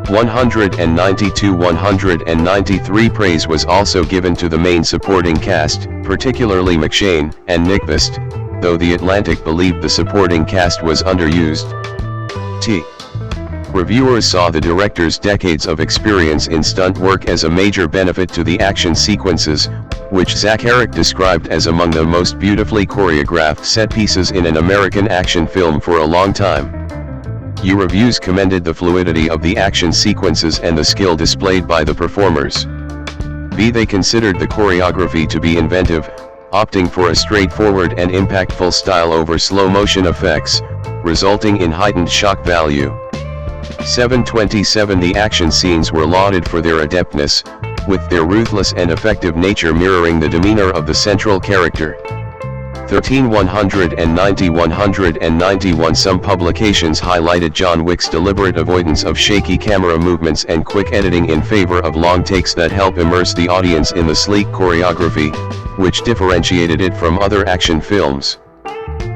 192-193 praise was also given to the main supporting cast, particularly McShane and Nyqvist, though The Atlantic believed the supporting cast was underused. Reviewers saw the director's decades of experience in stunt work as a major benefit to the action sequences, which Zach Herrick described as among the most beautifully choreographed set pieces in an American action film for a long time. Reviews commended the fluidity of the action sequences and the skill displayed by the performers. They considered the choreography to be inventive, opting for a straightforward and impactful style over slow-motion effects, resulting in heightened shock value. 727 The action scenes were lauded for their adeptness, with their ruthless and effective nature mirroring the demeanor of the central character. 191 Some publications highlighted John Wick's deliberate avoidance of shaky camera movements and quick editing in favor of long takes that help immerse the audience in the sleek choreography, which differentiated it from other action films.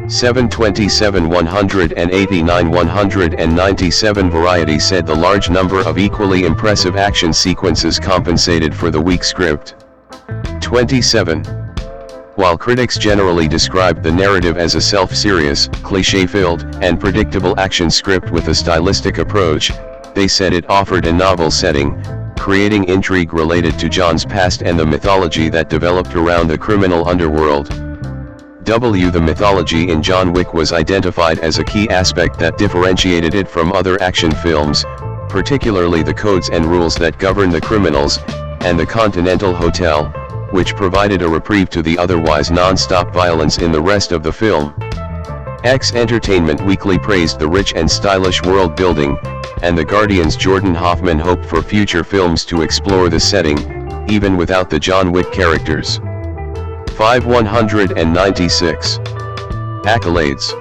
727 197 Variety said the large number of equally impressive action sequences compensated for the weak script. 27. While critics generally described the narrative as a self-serious, cliché-filled, and predictable action script with a stylistic approach, they said it offered a novel setting, creating intrigue related to John's past and the mythology that developed around the criminal underworld. The mythology in John Wick was identified as a key aspect that differentiated it from other action films, particularly the codes and rules that govern the criminals, and the Continental Hotel, which provided a reprieve to the otherwise non-stop violence in the rest of the film. Entertainment Weekly praised the rich and stylish world building, and The Guardian's Jordan Hoffman hoped for future films to explore the setting, even without the John Wick characters. 196. Accolades.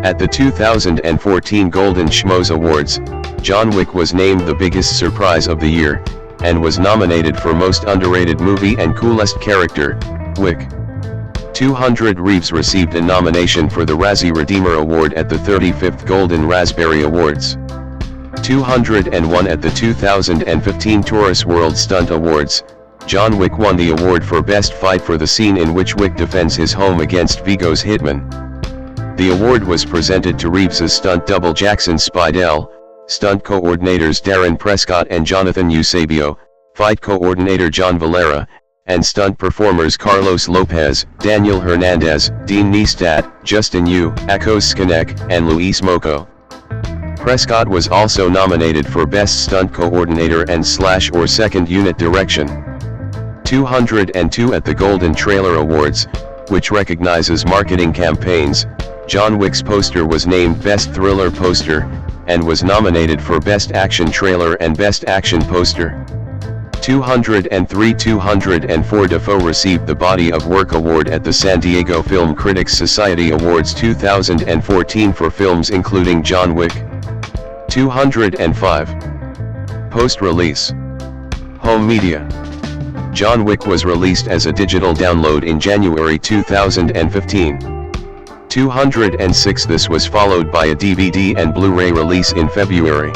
At the 2014 Golden Schmoes Awards, John Wick was named the biggest surprise of the year, and was nominated for Most Underrated Movie and Coolest Character, Wick. 200 Reeves received a nomination for the Razzie Redeemer Award at the 35th Golden Raspberry Awards. 201 At the 2015 Taurus World Stunt Awards, John Wick won the award for Best Fight for the scene in which Wick defends his home against Vigo's hitman. The award was presented to Reeves's stunt double Jackson Spidell, stunt coordinators Darren Prescott and Jonathan Eusebio, fight coordinator John Valera, and stunt performers Carlos Lopez, Daniel Hernandez, Dean Neistat, Justin Yu, Akos Skinek, and Luis Moco. Prescott was also nominated for Best Stunt Coordinator and / Second Unit Direction. 202 At the Golden Trailer Awards, which recognizes marketing campaigns, John Wick's poster was named Best Thriller Poster, and was nominated for Best Action Trailer and Best Action Poster. 204 Dafoe received the Body of Work Award at the San Diego Film Critics Society Awards 2014 for films including John Wick. 205. Post-release. Home media. John Wick was released as a digital download in January 2015. 206 This was followed by a DVD and Blu-ray release in February.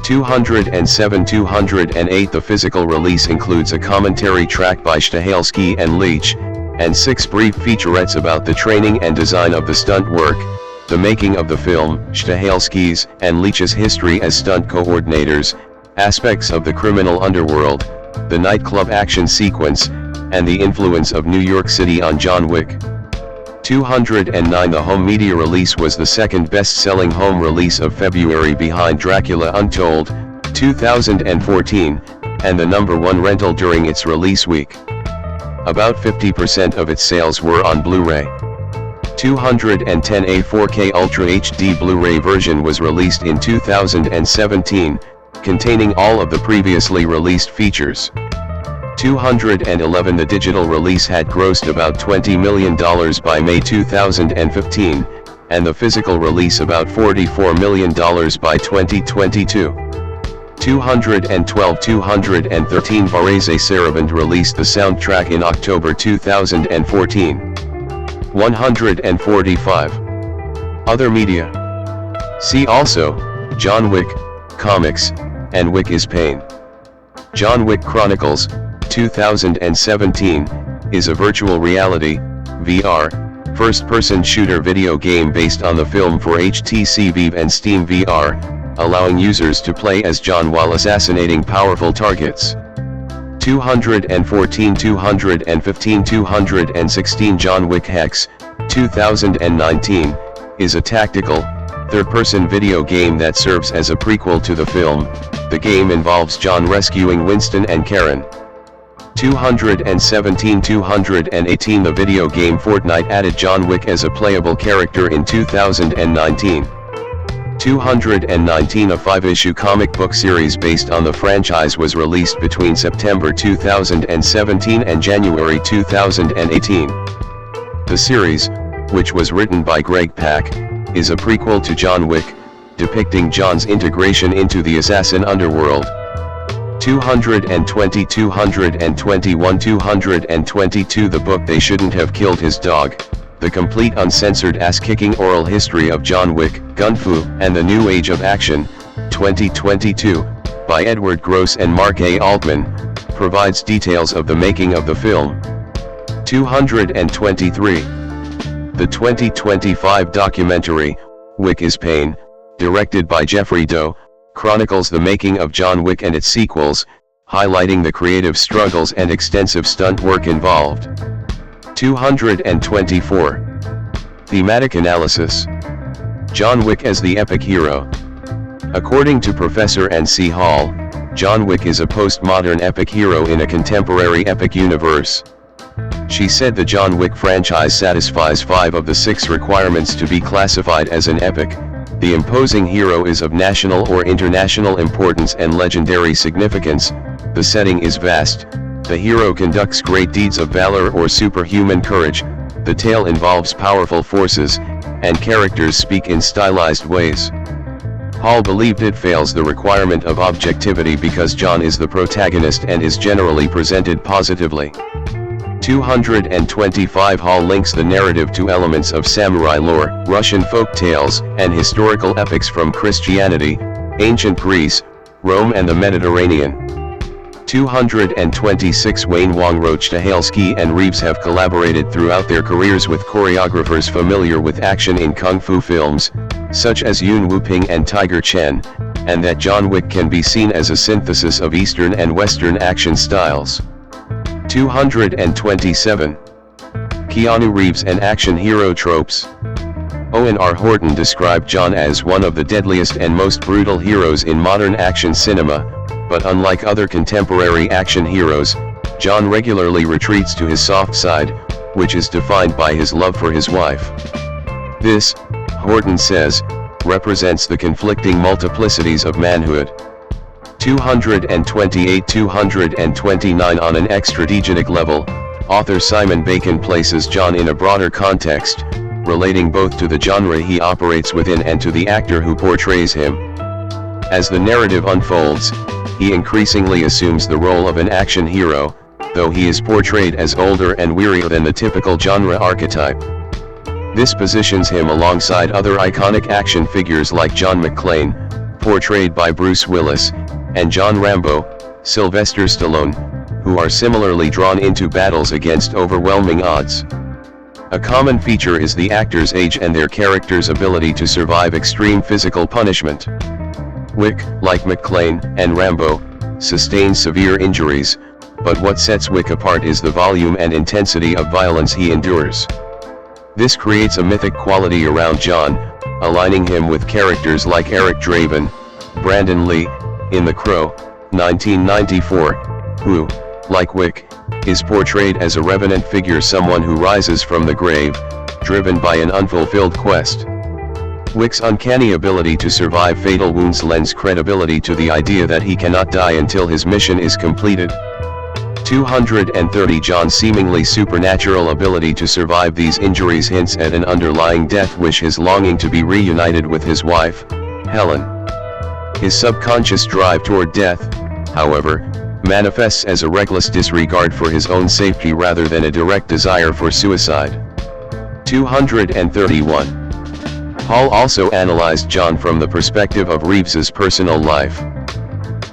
208 The physical release includes a commentary track by Stahelski and Leach, and 6 brief featurettes about the training and design of the stunt work, the making of the film, Stahelski's and Leach's history as stunt coordinators, aspects of the criminal underworld, the nightclub action sequence, and the influence of New York City on John Wick. 209 The home media release was the second best-selling home release of February behind Dracula Untold, 2014, and the #1 rental during its release week. About 50% of its sales were on Blu-ray. 210A 4K Ultra HD Blu-ray version was released in 2017, containing all of the previously released features. 211 The digital release had grossed about $20 million by May 2015, and the physical release about $44 million by 2022. 213 Varese Sarabande released the soundtrack in October 2014. 145. Other media. See also, John Wick, Comics, and Wick is Pain. John Wick Chronicles, 2017, is a virtual reality, VR, first-person shooter video game based on the film for HTC Vive and Steam VR, allowing users to play as John while assassinating powerful targets. 214 215 216 John Wick Hex, 2019, is a tactical, third-person video game that serves as a prequel to the film. The game involves John rescuing Winston and Karen. 217 218 The video game Fortnite added John Wick as a playable character in 2019. 219 A 5-issue comic book series based on the franchise was released between September 2017 and January 2018. The series, which was written by Greg Pak, is a prequel to John Wick, depicting John's integration into the assassin underworld. 220 221 222 The book They Shouldn't Have Killed His Dog, the complete uncensored ass-kicking oral history of John Wick, Gun Fu, and the New Age of Action, 2022, by Edward Gross and Mark A. Altman, provides details of the making of the film. 223. The 2025 documentary, Wick is Pain, directed by Jeffrey Doe, chronicles the making of John Wick and its sequels, highlighting the creative struggles and extensive stunt work involved. 224. Thematic analysis. John Wick as the epic hero. According to Professor N.C. Hall, John Wick is a postmodern epic hero in a contemporary epic universe. She said the John Wick franchise satisfies 5 of the 6 requirements to be classified as an epic. The imposing hero is of national or international importance and legendary significance. The setting is vast. The hero conducts great deeds of valor or superhuman courage. The tale involves powerful forces, and characters speak in stylized ways. Hall believed it fails the requirement of objectivity because John is the protagonist and is generally presented positively. 225 Hall links the narrative to elements of samurai lore, Russian folk tales, and historical epics from Christianity, ancient Greece, Rome and the Mediterranean. 226 Wayne Wong wrote Stahelski and Reeves have collaborated throughout their careers with choreographers familiar with action in kung fu films, such as Yuen Woo-ping and Tiger Chen, and that John Wick can be seen as a synthesis of Eastern and Western action styles. 227. Keanu Reeves and action hero tropes. Owen R. Horton described John as one of the deadliest and most brutal heroes in modern action cinema, but unlike other contemporary action heroes, John regularly retreats to his soft side, which is defined by his love for his wife. This, Horton says, represents the conflicting multiplicities of manhood. 228 229 On an extrategic level, author Simon Bacon places John in a broader context, relating both to the genre he operates within and to the actor who portrays him. As the narrative unfolds, he increasingly assumes the role of an action hero, though he is portrayed as older and wearier than the typical genre archetype. This positions him alongside other iconic action figures like John McClane, portrayed by Bruce Willis, and John Rambo, Sylvester Stallone, who are similarly drawn into battles against overwhelming odds. A common feature is the actor's age and their character's ability to survive extreme physical punishment. Wick, like McClane and Rambo, sustains severe injuries, but what sets Wick apart is the volume and intensity of violence he endures. This creates a mythic quality around John, aligning him with characters like Eric Draven, Brandon Lee, in The Crow, 1994, who, like Wick, is portrayed as a revenant figure, someone who rises from the grave, driven by an unfulfilled quest. Wick's uncanny ability to survive fatal wounds lends credibility to the idea that he cannot die until his mission is completed. 230 John's seemingly supernatural ability to survive these injuries hints at an underlying death wish, his longing to be reunited with his wife, Helen. His subconscious drive toward death, however, manifests as a reckless disregard for his own safety rather than a direct desire for suicide. 231. Hall also analyzed John from the perspective of Reeves's personal life.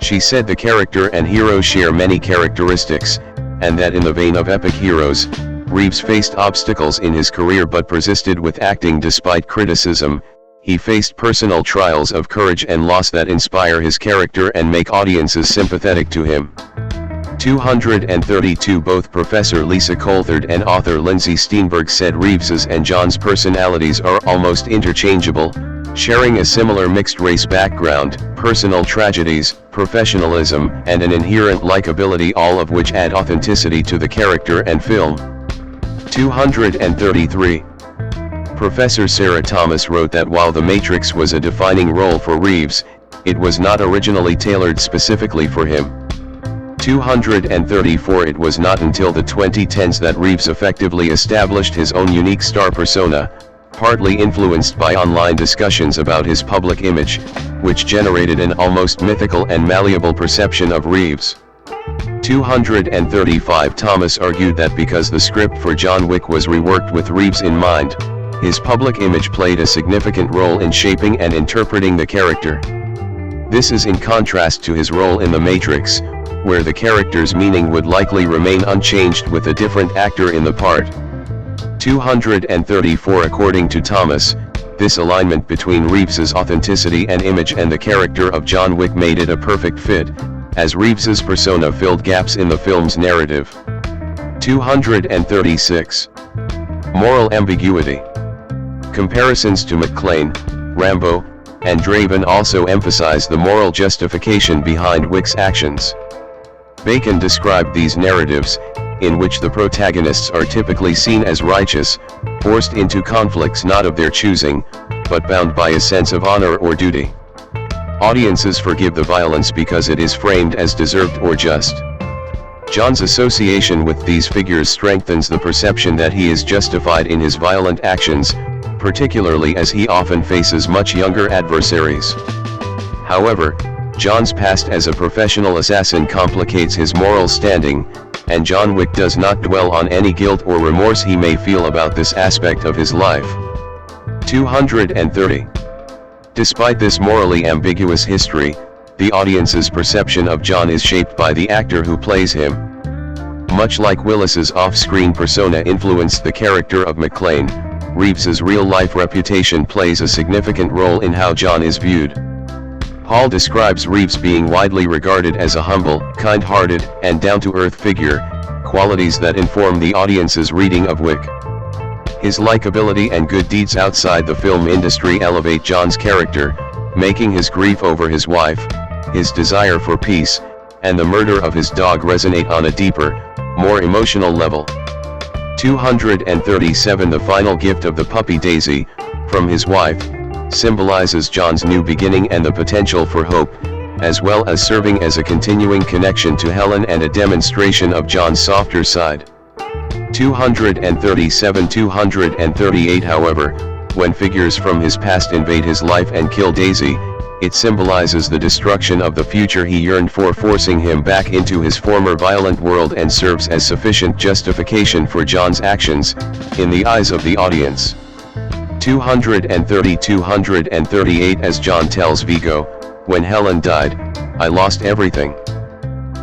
She said the character and hero share many characteristics, and that in the vein of epic heroes, Reeves faced obstacles in his career but persisted with acting despite criticism. He faced personal trials of courage and loss that inspire his character and make audiences sympathetic to him. 232 Both Professor Lisa Coulthard and author Lindsay Steinberg said Reeves's and John's personalities are almost interchangeable, sharing a similar mixed-race background, personal tragedies, professionalism, and an inherent likability, all of which add authenticity to the character and film. 233. Professor Sarah Thomas wrote that while The Matrix was a defining role for Reeves, it was not originally tailored specifically for him. 234 It was not until the 2010s that Reeves effectively established his own unique star persona, partly influenced by online discussions about his public image, which generated an almost mythical and malleable perception of Reeves. 235 Thomas argued that because the script for John Wick was reworked with Reeves in mind, his public image played a significant role in shaping and interpreting the character. This is in contrast to his role in The Matrix, where the character's meaning would likely remain unchanged with a different actor in the part. 234 According to Thomas, this alignment between Reeves's authenticity and image and the character of John Wick made it a perfect fit, as Reeves's persona filled gaps in the film's narrative. 236. Moral ambiguity. Comparisons to McClane, Rambo, and Draven also emphasize the moral justification behind Wick's actions. Bacon described these narratives, in which the protagonists are typically seen as righteous, forced into conflicts not of their choosing, but bound by a sense of honor or duty. Audiences forgive the violence because it is framed as deserved or just. John's association with these figures strengthens the perception that he is justified in his violent actions, particularly as he often faces much younger adversaries. However, John's past as a professional assassin complicates his moral standing, and John Wick does not dwell on any guilt or remorse he may feel about this aspect of his life. 230. Despite this morally ambiguous history, the audience's perception of John is shaped by the actor who plays him. Much like Willis's off-screen persona influenced the character of McClane, Reeves's real-life reputation plays a significant role in how John is viewed. Hall describes Reeves being widely regarded as a humble, kind-hearted, and down-to-earth figure, qualities that inform the audience's reading of Wick. His likability and good deeds outside the film industry elevate John's character, making his grief over his wife, his desire for peace, and the murder of his dog resonate on a deeper, more emotional level. 237 The final gift of the puppy Daisy, from his wife, symbolizes John's new beginning and the potential for hope, as well as serving as a continuing connection to Helen and a demonstration of John's softer side. 238 However, when figures from his past invade his life and kill Daisy, it symbolizes the destruction of the future he yearned for, forcing him back into his former violent world, and serves as sufficient justification for John's actions, in the eyes of the audience. 238 As John tells Vigo, when Helen died, I lost everything.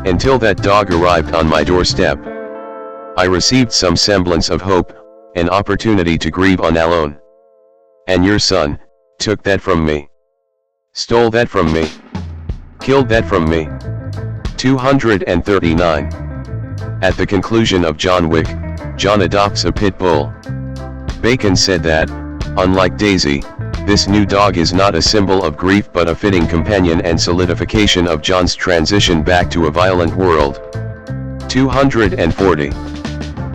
Until that dog arrived on my doorstep. I received some semblance of hope, an opportunity to grieve on alone. And your son took that from me. Stole that from me. Killed that from me. 239. At the conclusion of John Wick, John adopts a pit bull. Bacon said that, unlike Daisy, this new dog is not a symbol of grief but a fitting companion and solidification of John's transition back to a violent world. 240.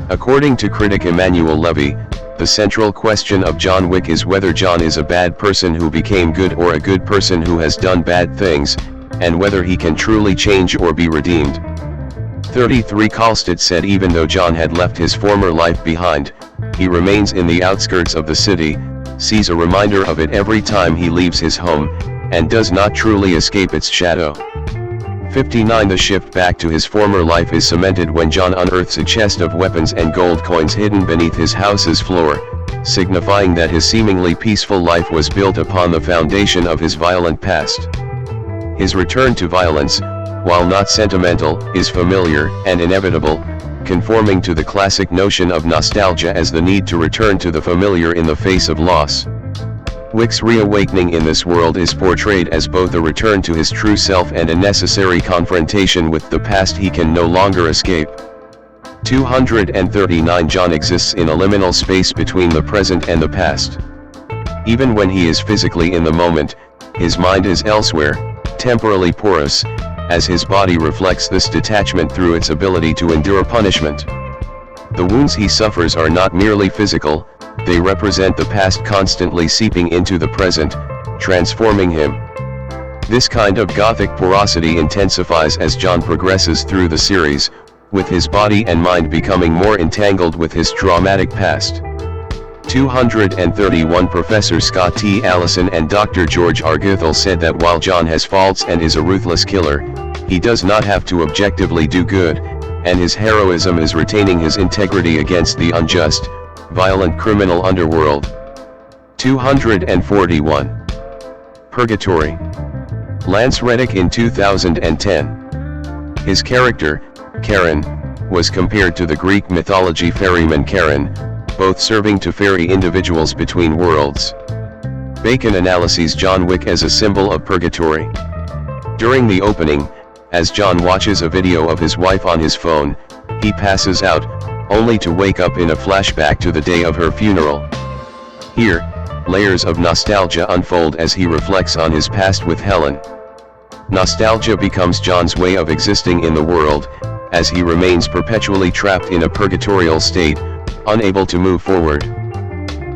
According to critic Emmanuel Levy, The central question of John Wick is whether John is a bad person who became good or a good person who has done bad things, and whether he can truly change or be redeemed. 33 Kolstad said even though John had left his former life behind, he remains in the outskirts of the city, sees a reminder of it every time he leaves his home, and does not truly escape its shadow. 59 The shift back to his former life is cemented when John unearths a chest of weapons and gold coins hidden beneath his house's floor, signifying that his seemingly peaceful life was built upon the foundation of his violent past. His return to violence, while not sentimental, is familiar and inevitable, conforming to the classic notion of nostalgia as the need to return to the familiar in the face of loss. Wick's reawakening in this world is portrayed as both a return to his true self and a necessary confrontation with the past he can no longer escape. 239 John exists in a liminal space between the present and the past. Even when he is physically in the moment, his mind is elsewhere, temporally porous, as his body reflects this detachment through its ability to endure punishment. The wounds he suffers are not merely physical, they represent the past constantly seeping into the present, transforming him. This kind of gothic porosity intensifies as John progresses through the series, with his body and mind becoming more entangled with his traumatic past. 231 Professor Scott T. Allison and Dr. George R. Goethel said that while John has faults and is a ruthless killer, he does not have to objectively do good, and his heroism is retaining his integrity against the unjust, violent criminal underworld. 241. Purgatory. Lance Reddick in 2010. His character, Charon, was compared to the Greek mythology ferryman Charon, both serving to ferry individuals between worlds. Bacon analyses John Wick as a symbol of purgatory. During the opening, as John watches a video of his wife on his phone, he passes out, only to wake up in a flashback to the day of her funeral. Here, layers of nostalgia unfold as he reflects on his past with Helen. Nostalgia becomes John's way of existing in the world, as he remains perpetually trapped in a purgatorial state, unable to move forward.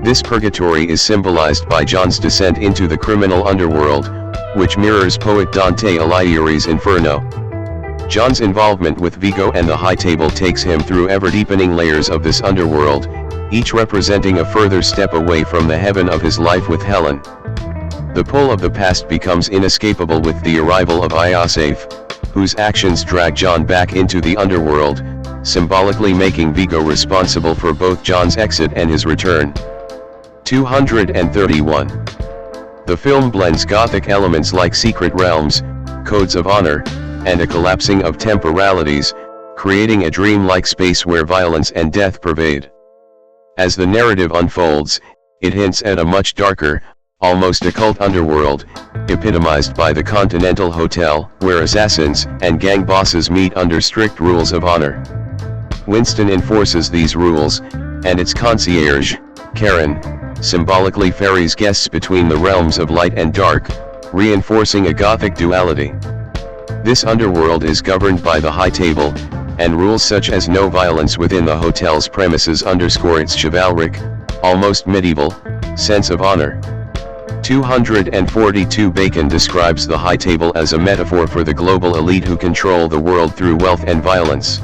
This purgatory is symbolized by John's descent into the criminal underworld, which mirrors poet Dante Alighieri's Inferno. John's involvement with Vigo and the High Table takes him through ever-deepening layers of this underworld, each representing a further step away from the heaven of his life with Helen. The pull of the past becomes inescapable with the arrival of Iosef, whose actions drag John back into the underworld, symbolically making Vigo responsible for both John's exit and his return. 231. The film blends gothic elements like secret realms, codes of honor, and a collapsing of temporalities, creating a dream-like space where violence and death pervade. As the narrative unfolds, it hints at a much darker, almost occult underworld, epitomized by the Continental Hotel, where assassins and gang bosses meet under strict rules of honor. Winston enforces these rules, and its concierge, Karen, symbolically ferries guests between the realms of light and dark, reinforcing a gothic duality. This underworld is governed by the High Table, and rules such as no violence within the hotel's premises underscore its chivalric, almost medieval, sense of honor. 242 Bacon describes the High Table as a metaphor for the global elite who control the world through wealth and violence.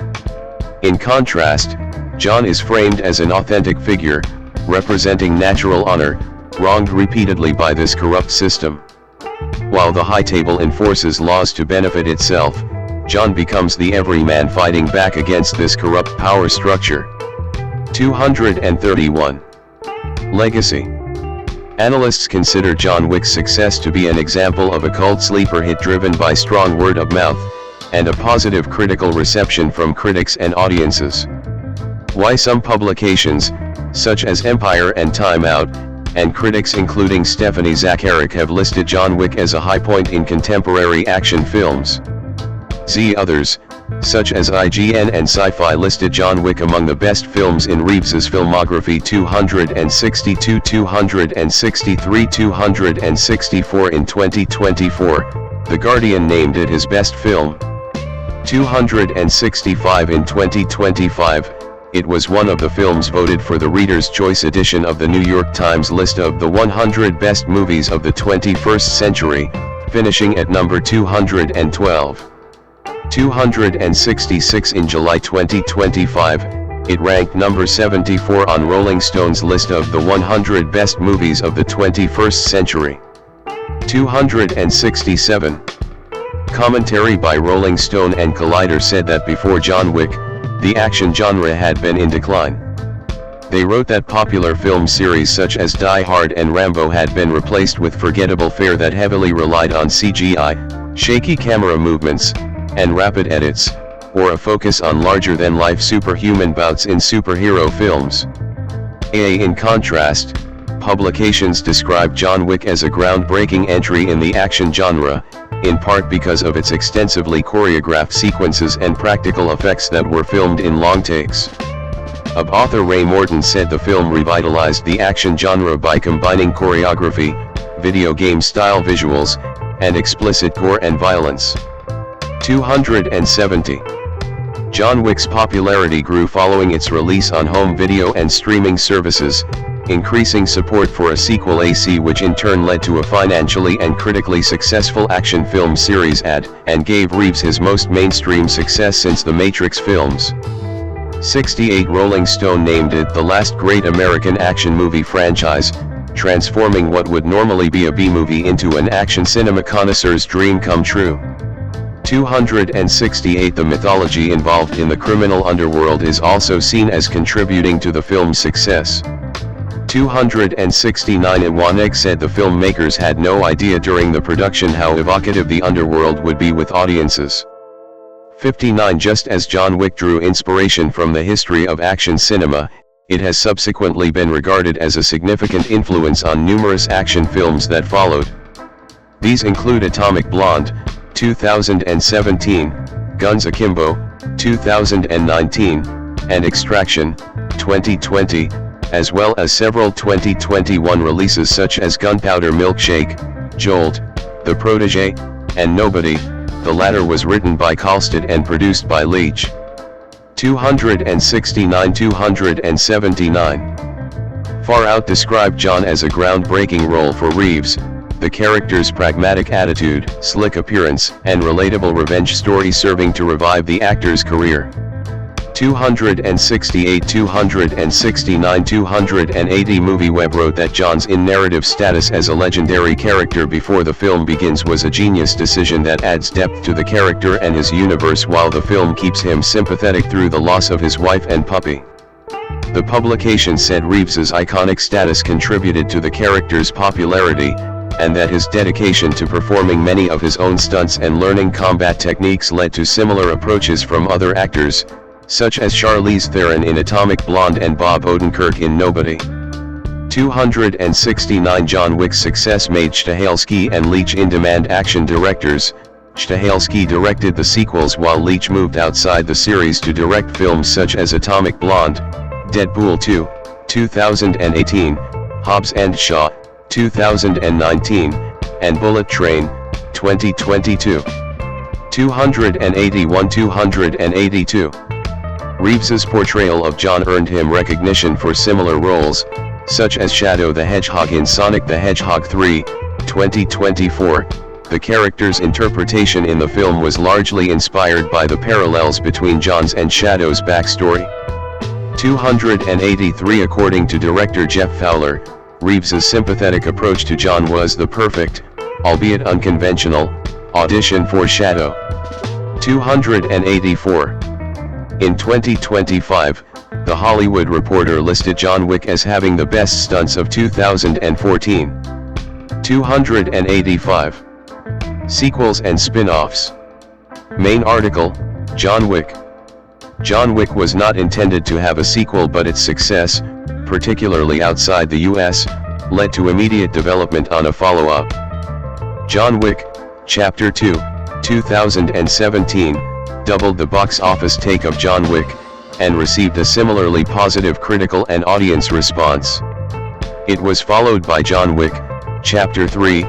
In contrast, John is framed as an authentic figure, representing natural honor, wronged repeatedly by this corrupt system. While the High Table enforces laws to benefit itself, John becomes the everyman fighting back against this corrupt power structure. 231. Legacy. Analysts consider John Wick's success to be an example of a cult sleeper hit driven by strong word of mouth, and a positive critical reception from critics and audiences. Why some publications, such as Empire and Time Out, and critics including Stephanie Zacharek have listed John Wick as a high point in contemporary action films. Others, such as IGN and Sci-Fi listed John Wick among the best films in Reeves's filmography. 262, 263, 264 in 2024, The Guardian named it his best film. 265 in 2025, It was one of the films voted for the Reader's Choice edition of the New York Times list of the 100 best movies of the 21st century, finishing at number 212. 266 in July 2025, it ranked number 74 on Rolling Stone's list of the 100 best movies of the 21st century. 267. Commentary by Rolling Stone and Collider said that before John Wick, the action genre had been in decline. They wrote that popular film series such as Die Hard and Rambo had been replaced with forgettable fare that heavily relied on CGI, shaky camera movements, and rapid edits, or a focus on larger-than-life superhuman bouts in superhero films. In contrast, publications describe John Wick as a groundbreaking entry in the action genre, in part because of its extensively choreographed sequences and practical effects that were filmed in long takes. Author Ray Morton said the film revitalized the action genre by combining choreography, video game-style visuals, and explicit gore and violence. 270. John Wick's popularity grew following its release on home video and streaming services, increasing support for a sequel, which in turn led to a financially and critically successful action film series and gave Reeves his most mainstream success since the Matrix films. 68. Rolling Stone named it the last great American action movie franchise, transforming what would normally be a B-movie into an action cinema connoisseur's dream come true. 268. The mythology involved in the criminal underworld is also seen as contributing to the film's success. 269. Iwanek said the filmmakers had no idea during the production how evocative the underworld would be with audiences. 59. Just as John Wick drew inspiration from the history of action cinema, it has subsequently been regarded as a significant influence on numerous action films that followed. These include Atomic Blonde, 2017, Guns Akimbo, 2019, and Extraction, 2020, as well as several 2021 releases such as Gunpowder Milkshake, Jolt, The Protégé, and Nobody. The latter was written by Kalstead and produced by Leach. 269. 279. Far Out described John as a groundbreaking role for Reeves, the character's pragmatic attitude, slick appearance, and relatable revenge story serving to revive the actor's career. 268. 269. 280. MovieWeb wrote that John's in-narrative status as a legendary character before the film begins was a genius decision that adds depth to the character and his universe while the film keeps him sympathetic through the loss of his wife and puppy. The publication said Reeves's iconic status contributed to the character's popularity, and that his dedication to performing many of his own stunts and learning combat techniques led to similar approaches from other actors, such as Charlize Theron in Atomic Blonde and Bob Odenkirk in Nobody. 269. John Wick's success made Stahelski and Leach in-demand action directors. Stahelski directed the sequels while Leach moved outside the series to direct films such as Atomic Blonde, Deadpool 2, 2018, Hobbs and Shaw, 2019, and Bullet Train, 2022. 281. 282. Reeves's portrayal of John earned him recognition for similar roles, such as Shadow the Hedgehog in Sonic the Hedgehog 3, 2024. The character's interpretation in the film was largely inspired by the parallels between John's and Shadow's backstory. 283. According to director Jeff Fowler, Reeves's sympathetic approach to John was the perfect, albeit unconventional, audition for Shadow. 284. In 2025, The Hollywood Reporter listed John Wick as having the best stunts of 2014. 285. Sequels and spin-offs. Main article, John Wick. John Wick was not intended to have a sequel, but its success, particularly outside the US, led to immediate development on a follow-up. John Wick, Chapter 2, 2017, doubled the box office take of John Wick, and received a similarly positive critical and audience response. It was followed by John Wick, Chapter 3,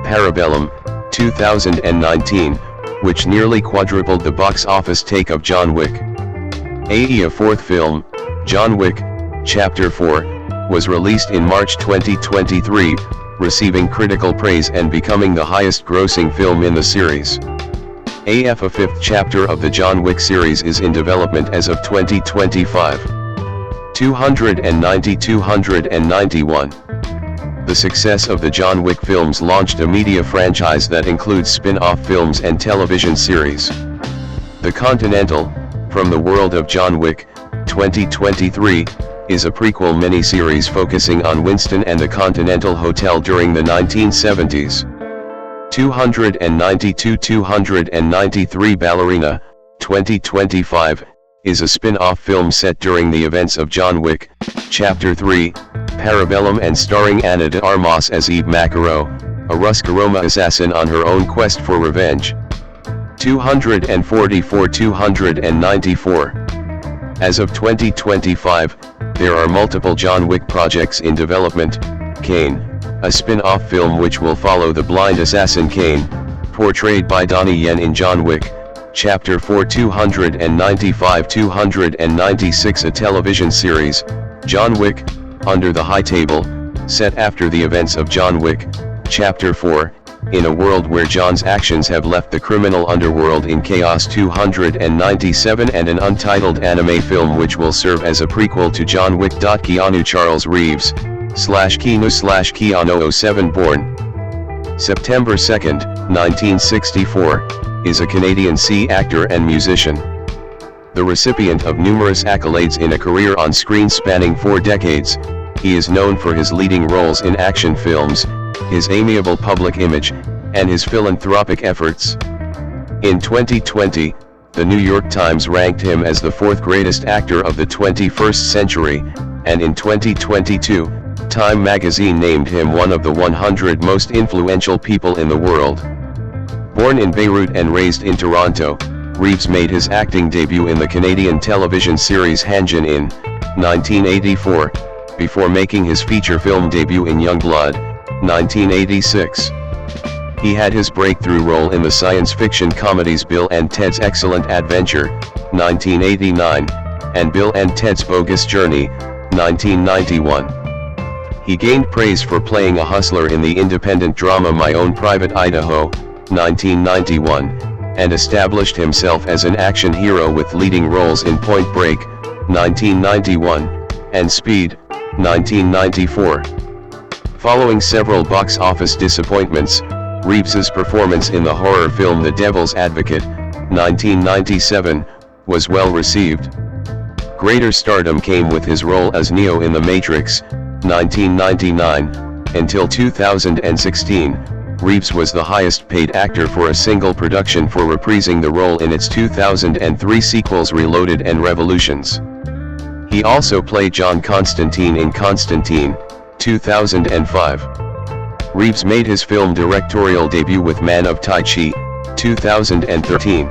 Parabellum, 2019, which nearly quadrupled the box office take of John Wick. A fourth film, John Wick, Chapter 4, was released in March 2023, receiving critical praise and becoming the highest-grossing film in the series. A fifth chapter of the John Wick series is in development as of 2025. 291. The success of the John Wick films launched a media franchise that includes spin-off films and television series. The Continental, From the World of John Wick, 2023, is a prequel miniseries focusing on Winston and the Continental Hotel during the 1970s. 293 Ballerina, 2025, is a spin-off film set during the events of John Wick, Chapter 3, Parabellum and starring Ana de Armas as Eve Macaro, a Roscaroma assassin on her own quest for revenge. 294. As of 2025, there are multiple John Wick projects in development. Kane, a spin-off film which will follow the blind assassin Kane, portrayed by Donnie Yen in John Wick, Chapter 4. 296 A television series, John Wick, Under the High Table, set after the events of John Wick, Chapter 4, in a world where John's actions have left the criminal underworld in chaos. 297 And an untitled anime film which will serve as a prequel to John Wick. Keanu Charles Reeves, Keanu 07 born September 2, 1964, is a Canadian actor and musician. The recipient of numerous accolades in a career on screen spanning 4 decades, he is known for his leading roles in action films, his amiable public image, and his philanthropic efforts. In 2020, the New York Times ranked him as the 4th greatest actor of the 21st century, and in 2022, Time magazine named him one of the 100 most influential people in the world. Born in Beirut and raised in Toronto, Reeves made his acting debut in the Canadian television series Hanjin in 1984, before making his feature film debut in Youngblood, 1986. He had his breakthrough role in the science fiction comedies Bill and Ted's Excellent Adventure, 1989, and Bill and Ted's Bogus Journey, 1991. He gained praise for playing a hustler in the independent drama My Own Private Idaho, 1991, and established himself as an action hero with leading roles in Point Break, 1991, and Speed, 1994. Following several box office disappointments, Reeves's performance in the horror film The Devil's Advocate, 1997, was well received. Greater stardom came with his role as Neo in The Matrix, 1999, until 2016. Reeves was the highest paid actor for a single production for reprising the role in its 2003 sequels Reloaded and Revolutions. He also played John Constantine in Constantine, 2005. Reeves made his film directorial debut with Man of Tai Chi, 2013.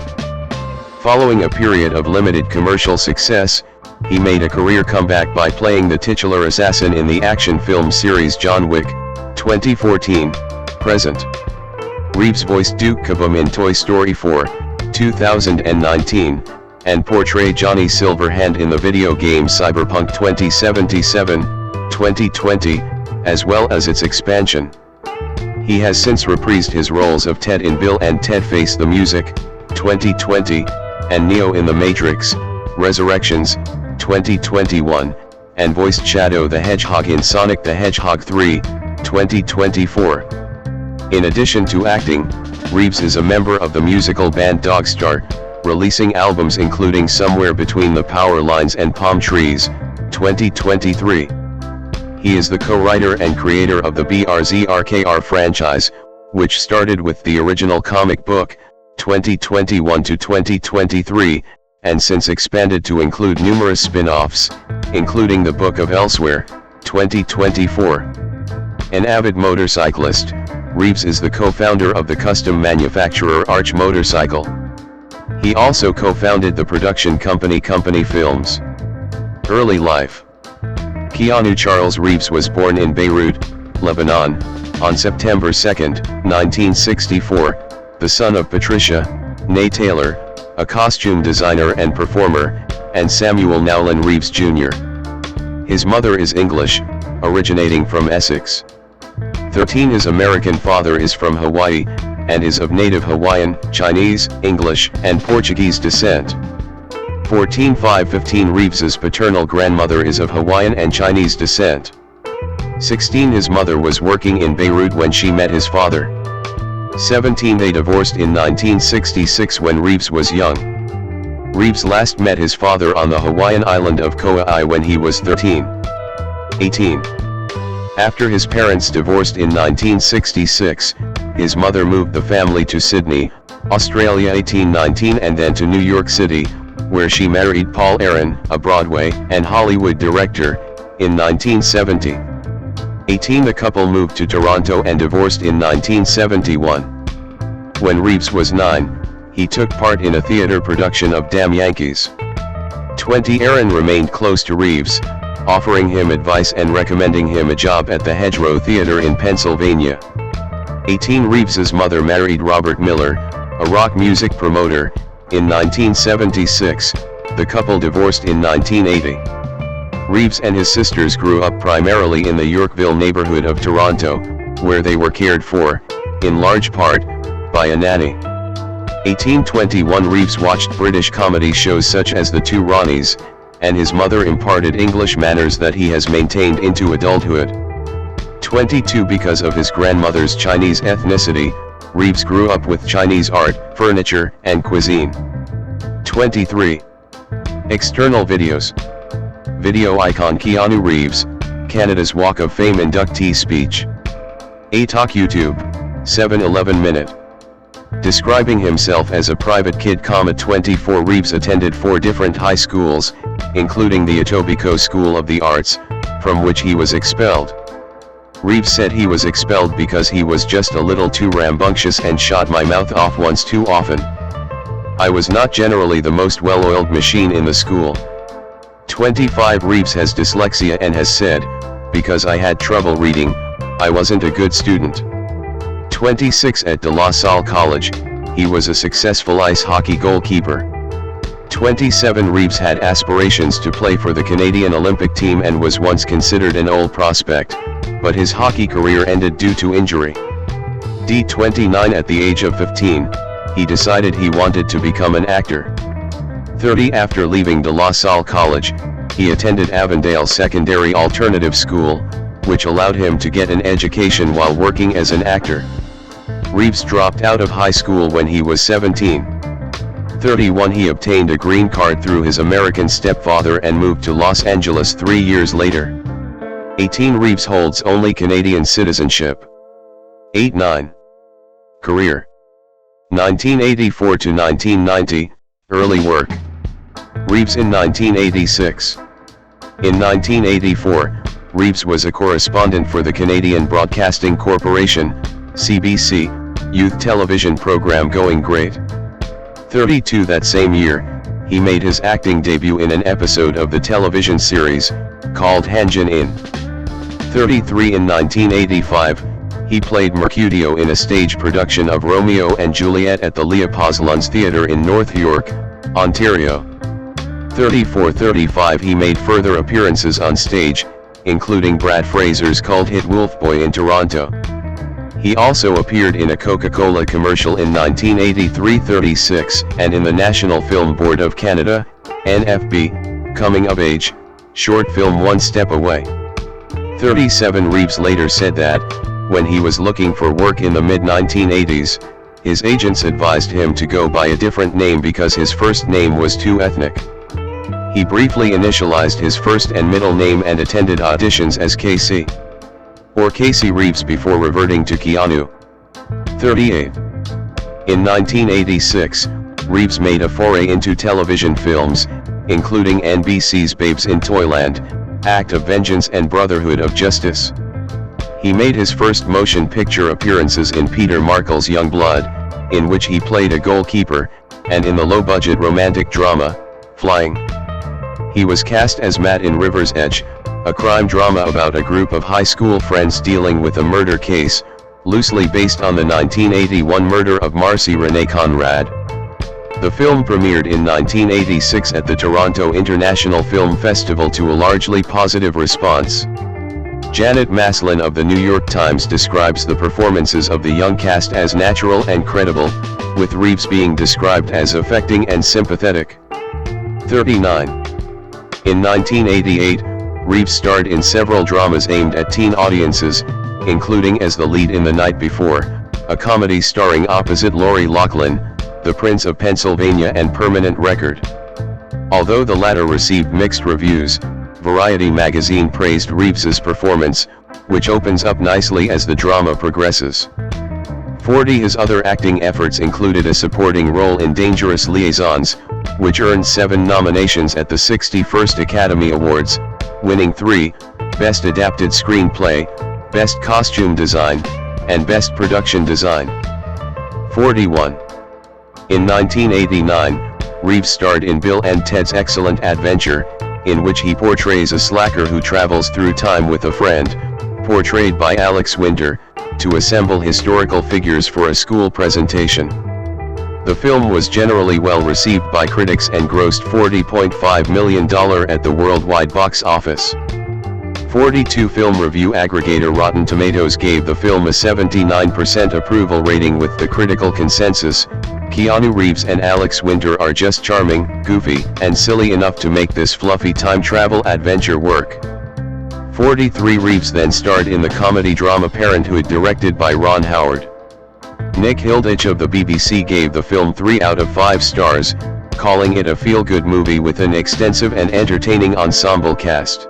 Following a period of limited commercial success, he made a career comeback by playing the titular assassin in the action film series John Wick, 2014, present. Reeves voiced Duke Kaboom in Toy Story 4, 2019, and portrayed Johnny Silverhand in the video game Cyberpunk 2077, 2020, as well as its expansion. He has since reprised his roles of Ted in Bill and Ted Face the Music, 2020, and Neo in The Matrix, Resurrections, 2021, and voiced Shadow the Hedgehog in Sonic the Hedgehog 3, 2024. In addition to acting, Reeves is a member of the musical band Dogstar, releasing albums including Somewhere Between the Power Lines and Palm Trees, 2023. He is the co-writer and creator of the BRZRKR franchise, which started with the original comic book, 2021 to 2023, and since expanded to include numerous spin-offs, including The Book of Elsewhere, 2024. An avid motorcyclist, Reeves is the co-founder of the custom manufacturer Arch Motorcycle. He also co-founded the production company Company Films. Early life. Keanu Charles Reeves was born in Beirut, Lebanon, on September 2, 1964, the son of Patricia, née Taylor, a costume designer and performer, and Samuel Nowlin Reeves Jr. His mother is English, originating from Essex. 13 His American father is from Hawaii, and is of native Hawaiian, Chinese, English, and Portuguese descent. 14 15 Reeves's paternal grandmother is of Hawaiian and Chinese descent. 16 His mother was working in Beirut when she met his father. 17 They divorced in 1966 when Reeves was young. Reeves last met his father on the Hawaiian island of Kauai when he was 13. 18 After his parents divorced in 1966, his mother moved the family to Sydney, Australia 1819 and then to New York City, where she married Paul Aaron, a Broadway and Hollywood director, in 1970. 18 The couple moved to Toronto and divorced in 1971. When Reeves was 9, he took part in a theater production of Damn Yankees. 20 Aaron remained close to Reeves, offering him advice and recommending him a job at the Hedgerow Theater in Pennsylvania. 18 Reeves's mother married Robert Miller, a rock music promoter, in 1976, the couple divorced in 1980. Reeves and his sisters grew up primarily in the Yorkville neighborhood of Toronto, where they were cared for, in large part, by a nanny. 1821 Reeves watched British comedy shows such as The Two Ronnies, and his mother imparted English manners that he has maintained into adulthood. 22 Because of his grandmother's Chinese ethnicity, Reeves grew up with Chinese art, furniture, and cuisine. 23. External videos. Video icon Keanu Reeves, Canada's Walk of Fame inductee speech. Talk YouTube, 7-11 minute. Describing himself as a private kid, 24 Reeves attended 4 different high schools, including the Etobicoke School of the Arts, from which he was expelled. Reeves said he was expelled because he was just a little too rambunctious and shot my mouth off once too often. I was not generally the most well-oiled machine in the school. 25 Reeves has dyslexia and has said, because I had trouble reading, I wasn't a good student. 26 At De La Salle College, he was a successful ice hockey goalkeeper. 27 Reeves had aspirations to play for the Canadian Olympic team and was once considered an old prospect, but his hockey career ended due to injury. 29 At the age of 15, he decided he wanted to become an actor. 30 After leaving De La Salle College, he attended Avondale Secondary Alternative School, which allowed him to get an education while working as an actor. Reeves dropped out of high school when he was 17. 31 He obtained a green card through his American stepfather and moved to Los Angeles 3 years later. 18 Reeves holds only Canadian citizenship. 9 Career 1984 to 1990, early work. Reeves in 1986. In 1984, Reeves was a correspondent for the Canadian Broadcasting Corporation, CBC, youth television program Going Great. 32 That same year, he made his acting debut in an episode of the television series, called Hanjin In. 33 In 1985, he played Mercutio in a stage production of Romeo and Juliet at the Leopoldlands Theatre in North York, Ontario. 34-35 He made further appearances on stage, including Brad Fraser's cult hit Wolfboy in Toronto. He also appeared in a Coca-Cola commercial in 1983-36 and in the National Film Board of Canada, NFB, Coming of Age, short film One Step Away. 37 Reeves later said that, when he was looking for work in the mid-1980s, his agents advised him to go by a different name because his first name was too ethnic. He briefly initialized his first and middle name and attended auditions as Casey or Casey Reeves before reverting to Keanu. 38. In 1986, Reeves made a foray into television films, including NBC's Babes in Toyland, Act of Vengeance and Brotherhood of Justice. He made his first motion picture appearances in Peter Markle's Young Blood, in which he played a goalkeeper, and in the low-budget romantic drama, Flying. He was cast as Matt in River's Edge, a crime drama about a group of high school friends dealing with a murder case, loosely based on the 1981 murder of Marcy Renee Conrad. The film premiered in 1986 at the Toronto International Film Festival to a largely positive response. Janet Maslin of the New York Times describes the performances of the young cast as natural and credible, with Reeves being described as affecting and sympathetic. 39. In 1988, Reeves starred in several dramas aimed at teen audiences, including as the lead in The Night Before, a comedy starring opposite Lori Loughlin, The Prince of Pennsylvania and Permanent Record. Although the latter received mixed reviews, Variety magazine praised Reeves's performance, which opens up nicely as the drama progresses. 40. His other acting efforts included a supporting role in Dangerous Liaisons, which earned 7 nominations at the 61st Academy Awards, winning 3, Best Adapted Screenplay, Best Costume Design, and Best Production Design. 41. In 1989, Reeves starred in Bill and Ted's Excellent Adventure, in which he portrays a slacker who travels through time with a friend, portrayed by Alex Winter, to assemble historical figures for a school presentation. The film was generally well received by critics and grossed $40.5 million at the worldwide box office. 42. Film review aggregator Rotten Tomatoes gave the film a 79% approval rating with the critical consensus, "Keanu Reeves and Alex Winter are just charming, goofy, and silly enough to make this fluffy time travel adventure work." 43. Reeves then starred in the comedy drama Parenthood directed by Ron Howard. Nick Hilditch of the BBC gave the film 3 out of 5 stars, calling it a feel-good movie with an extensive and entertaining ensemble cast.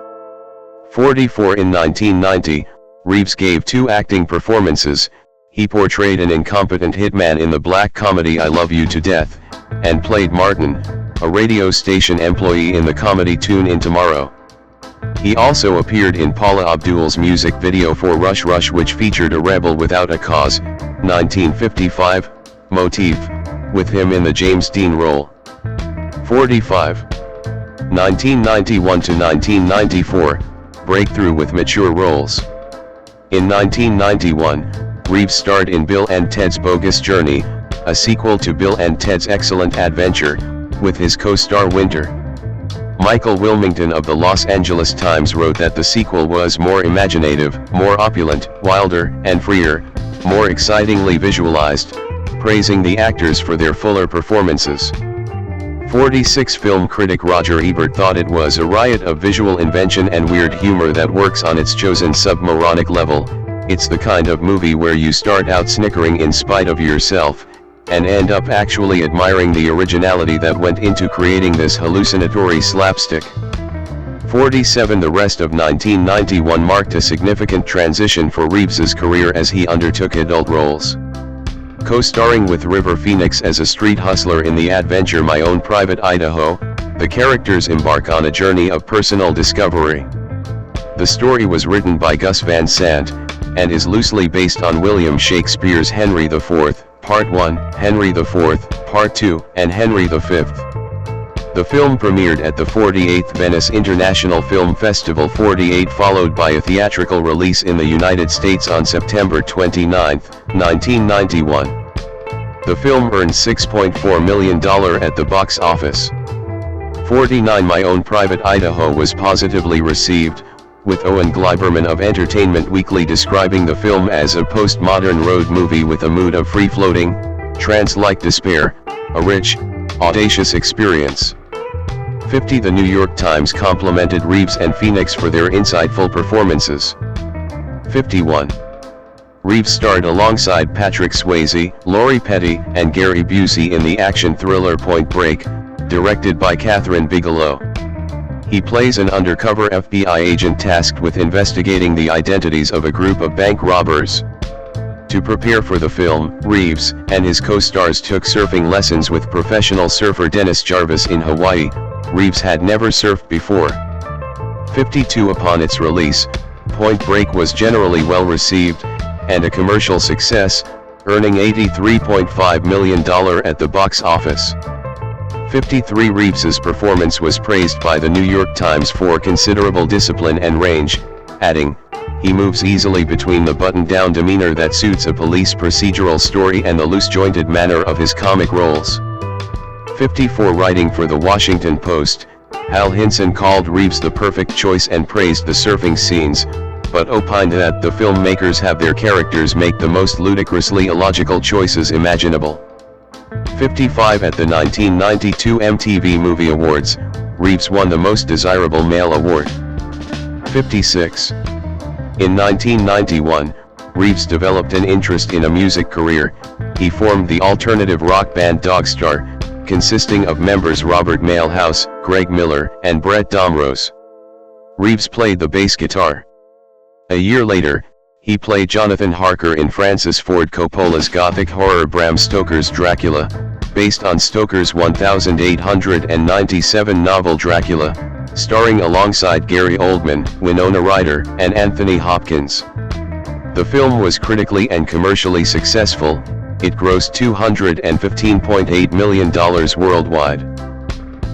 44. In 1990, Reeves gave 2 acting performances. He portrayed an incompetent hitman in the black comedy I Love You to Death, and played Martin, a radio station employee in the comedy Tune In Tomorrow. He also appeared in Paula Abdul's music video for Rush Rush, which featured a rebel without a cause, 1955, motif, with him in the James Dean role. 45. 1991 to 1994, breakthrough with mature roles. In 1991, Reeves starred in Bill and Ted's Bogus Journey, a sequel to Bill and Ted's Excellent Adventure, with his co-star Winter. Michael Wilmington of the Los Angeles Times wrote that the sequel was more imaginative, more opulent, wilder, and freer, more excitingly visualized, praising the actors for their fuller performances. 46. Film critic Roger Ebert thought it was a riot of visual invention and weird humor that works on its chosen submoronic level. It's the kind of movie where you start out snickering in spite of yourself, and end up actually admiring the originality that went into creating this hallucinatory slapstick. 47. The rest of 1991 marked a significant transition for Reeves's career as he undertook adult roles. Co-starring with River Phoenix as a street hustler in the adventure My Own Private Idaho, the characters embark on a journey of personal discovery. The story was written by Gus Van Sant, and is loosely based on William Shakespeare's Henry IV, Part 1, Henry IV, Part 2, and Henry V. The film premiered at the 48th Venice International Film Festival 48, followed by a theatrical release in the United States on September 29, 1991. The film earned $6.4 million at the box office. 49. My Own Private Idaho was positively received, with Owen Gleiberman of Entertainment Weekly describing the film as a postmodern road movie with a mood of free-floating, trance-like despair, a rich, audacious experience. 50. The New York Times complimented Reeves and Phoenix for their insightful performances. 51. Reeves starred alongside Patrick Swayze, Lori Petty, and Gary Busey in the action thriller Point Break, directed by Catherine Bigelow. He plays an undercover FBI agent tasked with investigating the identities of a group of bank robbers. To prepare for the film, Reeves and his co-stars took surfing lessons with professional surfer Dennis Jarvis in Hawaii. Reeves had never surfed before. 52. Upon its release, Point Break was generally well received, and a commercial success, earning $83.5 million at the box office. 53. Reeves's performance was praised by the New York Times for considerable discipline and range, adding, "He moves easily between the buttoned-down demeanor that suits a police procedural story and the loose-jointed manner of his comic roles." 54 Writing for the Washington Post, Hal Hinson called Reeves the perfect choice and praised the surfing scenes, but opined that the filmmakers have their characters make the most ludicrously illogical choices imaginable. 55 At the 1992 MTV Movie Awards, Reeves won the Most Desirable Male Award. 56. In 1991, Reeves developed an interest in a music career. He formed the alternative rock band Dogstar, consisting of members Robert Mailhouse, Greg Miller, and Brett Domrose. Reeves played the bass guitar. A year later, he played Jonathan Harker in Francis Ford Coppola's gothic horror Bram Stoker's Dracula, based on Stoker's 1897 novel Dracula, starring alongside Gary Oldman, Winona Ryder, and Anthony Hopkins. The film was critically and commercially successful. It grossed $215.8 million worldwide.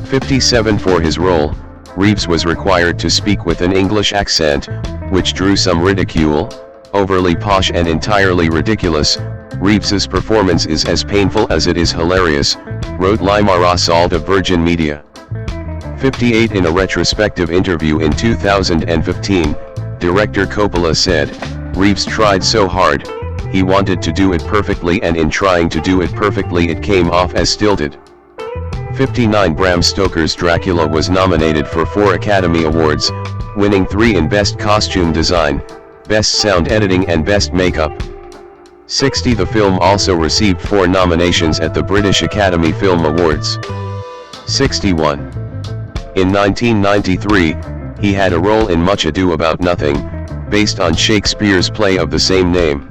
57 For his role, Reeves was required to speak with an English accent, which drew some ridicule. Overly posh and entirely ridiculous, Reeves's performance is as painful as it is hilarious, wrote Limara Salt of Virgin Media. 58 In a retrospective interview in 2015, director Coppola said, "Reeves tried so hard, he wanted to do it perfectly, and in trying to do it perfectly it came off as stilted." 59 Bram Stoker's Dracula was nominated for 4 Academy Awards, winning 3 in Best Costume Design, Best Sound Editing and Best Makeup. 60 The film also received 4 nominations at the British Academy Film Awards. 61. In 1993, he had a role in Much Ado About Nothing, based on Shakespeare's play of the same name.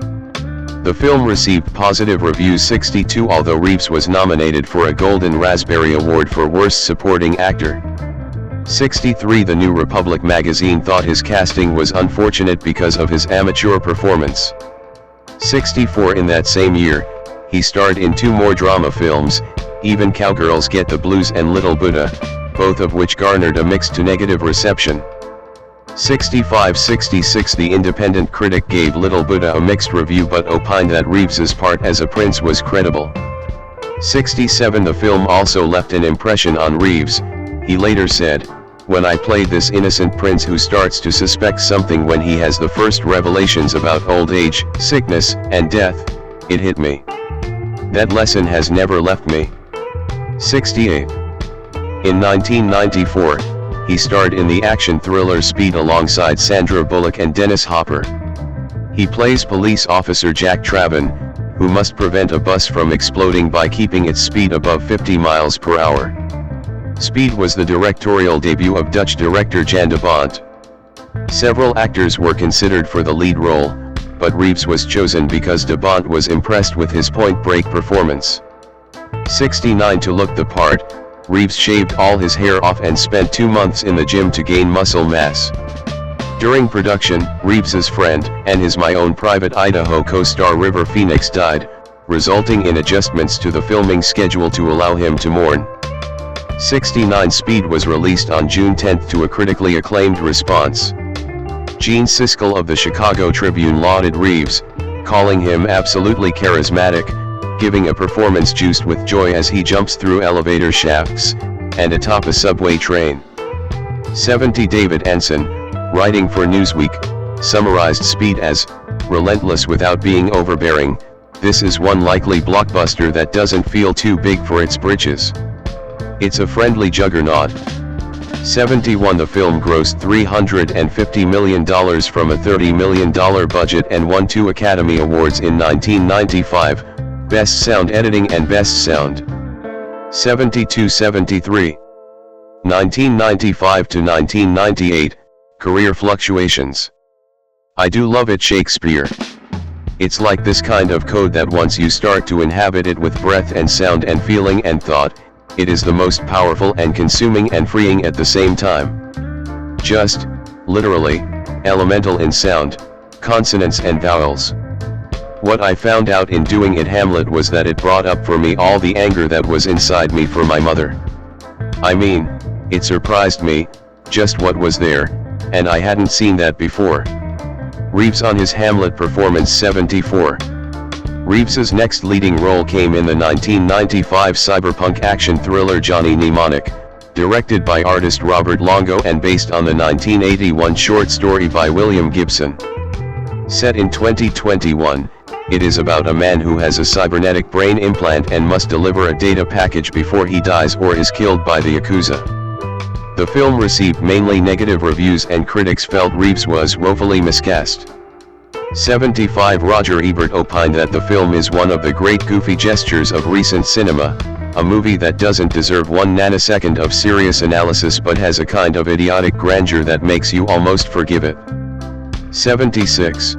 The film received positive reviews. 62 Although Reeves was nominated for a Golden Raspberry Award for Worst Supporting Actor. 63 The New Republic magazine thought his casting was unfortunate because of his amateur performance. 64 In that same year, he starred in 2 more drama films, Even Cowgirls Get the Blues and Little Buddha, both of which garnered a mixed to negative reception. 65-66 The Independent critic gave Little Buddha a mixed review but opined that Reeves's part as a prince was credible. 67 The film also left an impression on Reeves. He later said, "When I played this innocent prince who starts to suspect something when he has the first revelations about old age, sickness, and death, it hit me. That lesson has never left me." 68. In 1994, he starred in the action thriller Speed alongside Sandra Bullock and Dennis Hopper. He plays police officer Jack Traven, who must prevent a bus from exploding by keeping its speed above 50 miles per hour. Speed was the directorial debut of Dutch director Jan de Bont. Several actors were considered for the lead role, but Reeves was chosen because de Bont was impressed with his point-break performance. 69 To look the part, Reeves shaved all his hair off and spent 2 months in the gym to gain muscle mass. During production, Reeves's friend, and his My Own Private Idaho co-star River Phoenix died, resulting in adjustments to the filming schedule to allow him to mourn. 69 Speed was released on June 10 to a critically acclaimed response. Gene Siskel of the Chicago Tribune lauded Reeves, calling him absolutely charismatic, giving a performance juiced with joy as he jumps through elevator shafts, and atop a subway train. 70 David Anson, writing for Newsweek, summarized Speed as, "relentless without being overbearing. This is one likely blockbuster that doesn't feel too big for its britches. It's a friendly juggernaut." 71 The film grossed $350 million from a $30 million budget and won 2 Academy Awards in 1995, Best Sound Editing and Best Sound. 72-73. 1995 to 1998, Career Fluctuations. I do love it, Shakespeare. It's like this kind of code that once you start to inhabit it with breath and sound and feeling and thought, it is the most powerful and consuming and freeing at the same time. Just, literally, elemental in sound, consonants and vowels. What I found out in doing it Hamlet was that it brought up for me all the anger that was inside me for my mother. I mean, it surprised me, just what was there, and I hadn't seen that before. Reeves on his Hamlet performance. 74. Reeves's next leading role came in the 1995 cyberpunk action thriller Johnny Mnemonic, directed by artist Robert Longo and based on the 1981 short story by William Gibson. Set in 2021, it is about a man who has a cybernetic brain implant and must deliver a data package before he dies or is killed by the Yakuza. The film received mainly negative reviews and critics felt Reeves was woefully miscast. 75 Roger Ebert opined that the film is one of the great goofy gestures of recent cinema, a movie that doesn't deserve 1 nanosecond of serious analysis but has a kind of idiotic grandeur that makes you almost forgive it. 76.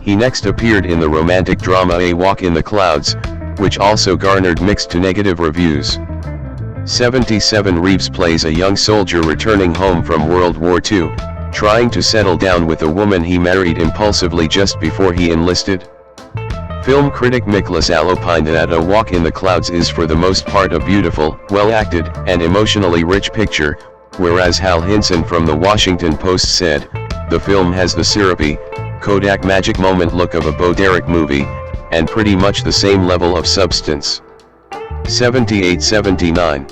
He next appeared in the romantic drama A Walk in the Clouds, which also garnered mixed to negative reviews. 77 Reeves plays a young soldier returning home from World War II, trying to settle down with a woman he married impulsively just before he enlisted. Film critic Nicholas Al opined that A Walk in the Clouds is for the most part a beautiful, well-acted, and emotionally rich picture, whereas Hal Hinson from the Washington Post said, the film has the syrupy, Kodak magic moment look of a Bo Derek movie, and pretty much the same level of substance. 78-79.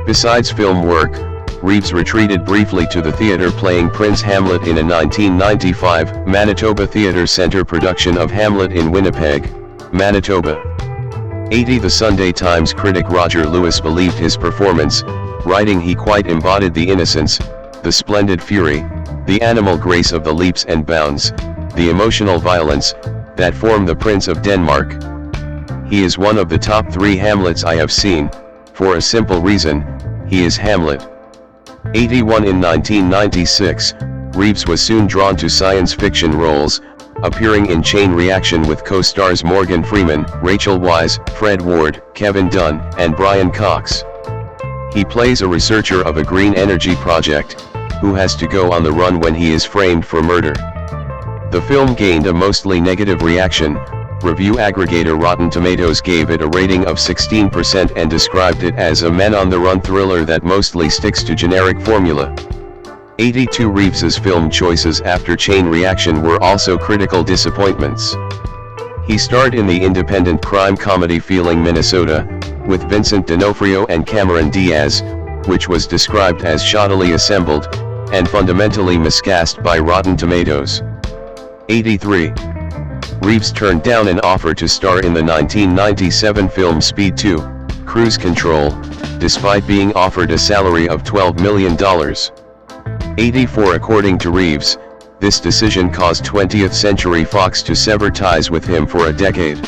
Besides film work, Reeves retreated briefly to the theater playing Prince Hamlet in a 1995 Manitoba Theatre Centre production of Hamlet in Winnipeg, Manitoba. 80 The Sunday Times critic Roger Lewis believed his performance, writing he quite embodied the innocence, the splendid fury, the animal grace of the leaps and bounds, the emotional violence, that form the Prince of Denmark. He is one of the top 3 Hamlets I have seen, for a simple reason, he is Hamlet. 81 In 1996, Reeves was soon drawn to science fiction roles, appearing in Chain Reaction with co-stars Morgan Freeman, Rachel Weisz, Fred Ward, Kevin Dunn, and Brian Cox. He plays a researcher of a green energy project, who has to go on the run when he is framed for murder. The film gained a mostly negative reaction. Review aggregator Rotten Tomatoes gave it a rating of 16% and described it as a men-on-the-run thriller that mostly sticks to generic formula. 82 Reeves's film choices after Chain Reaction were also critical disappointments. He starred in the independent crime comedy Feeling Minnesota, with Vincent D'Onofrio and Cameron Diaz, which was described as shoddily assembled, and fundamentally miscast by Rotten Tomatoes. 83. Reeves turned down an offer to star in the 1997 film Speed 2, Cruise Control, despite being offered a salary of $12 million. 84 According to Reeves, this decision caused 20th Century Fox to sever ties with him for a decade.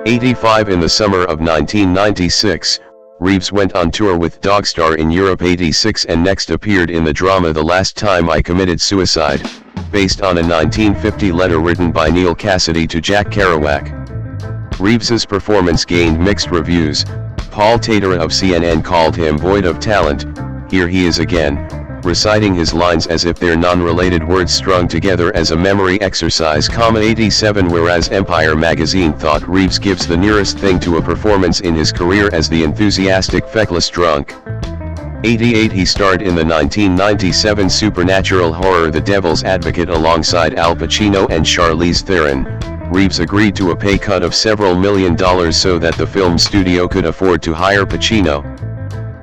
85 In the summer of 1996, Reeves went on tour with Dogstar in Europe. 86 And next appeared in the drama The Last Time I Committed Suicide, based on a 1950 letter written by Neil Cassidy to Jack Kerouac. Reeves's performance gained mixed reviews. Paul Tatera of CNN called him void of talent. Here he is again, reciting his lines as if they're non-related words strung together as a memory exercise. 87 Whereas Empire magazine thought Reeves gives the nearest thing to a performance in his career as the enthusiastic feckless drunk. 88 He starred in the 1997 supernatural horror The Devil's Advocate alongside Al Pacino and Charlize Theron. Reeves agreed to a pay cut of several $1 million so that the film studio could afford to hire Pacino.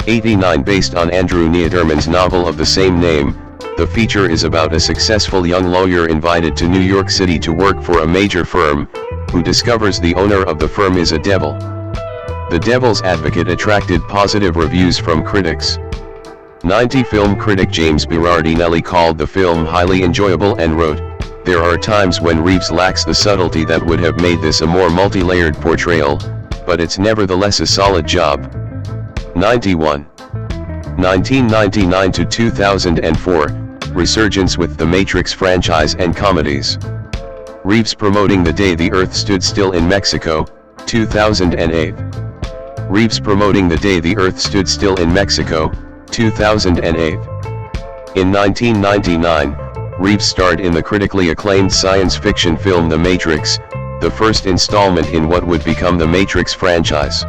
89 Based on Andrew Niederman's novel of the same name, the feature is about a successful young lawyer invited to New York City to work for a major firm, who discovers the owner of the firm is a devil. The Devil's Advocate attracted positive reviews from critics. 90 Film critic James Berardinelli called the film highly enjoyable and wrote, "There are times when Reeves lacks the subtlety that would have made this a more multi-layered portrayal, but it's nevertheless a solid job." 91. 1999 to 2004, resurgence with the Matrix franchise and comedies. Reeves promoting The Day the Earth Stood Still in Mexico, 2008. Reeves promoting The Day the Earth Stood Still in Mexico, 2008. In 1999, Reeves starred in the critically acclaimed science fiction film The Matrix, the first installment in what would become the Matrix franchise.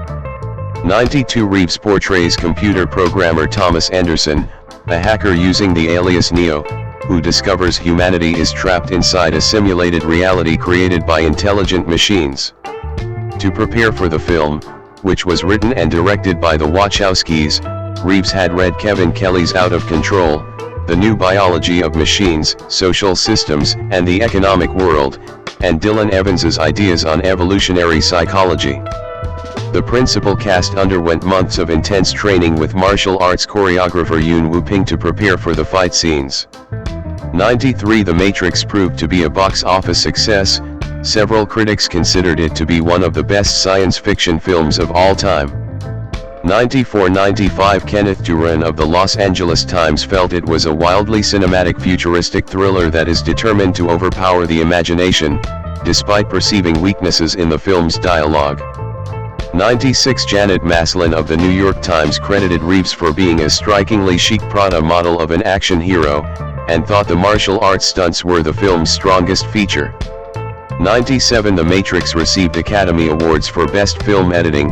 92 Reeves portrays computer programmer Thomas Anderson, a hacker using the alias Neo, who discovers humanity is trapped inside a simulated reality created by intelligent machines. To prepare for the film, which was written and directed by the Wachowskis, Reeves had read Kevin Kelly's Out of Control, The New Biology of Machines, Social Systems, and the Economic World, and Dylan Evans's Ideas on Evolutionary Psychology. The principal cast underwent months of intense training with martial arts choreographer Yuen Woo-ping to prepare for the fight scenes. 93 The Matrix proved to be a box office success. Several critics considered it to be one of the best science fiction films of all time. 94-95 Kenneth Turan of the Los Angeles Times felt it was a wildly cinematic futuristic thriller that is determined to overpower the imagination, despite perceiving weaknesses in the film's dialogue. 96 Janet Maslin of the New York Times credited Reeves for being a strikingly chic Prada model of an action hero, and thought the martial arts stunts were the film's strongest feature. 97 The Matrix received Academy Awards for Best Film Editing,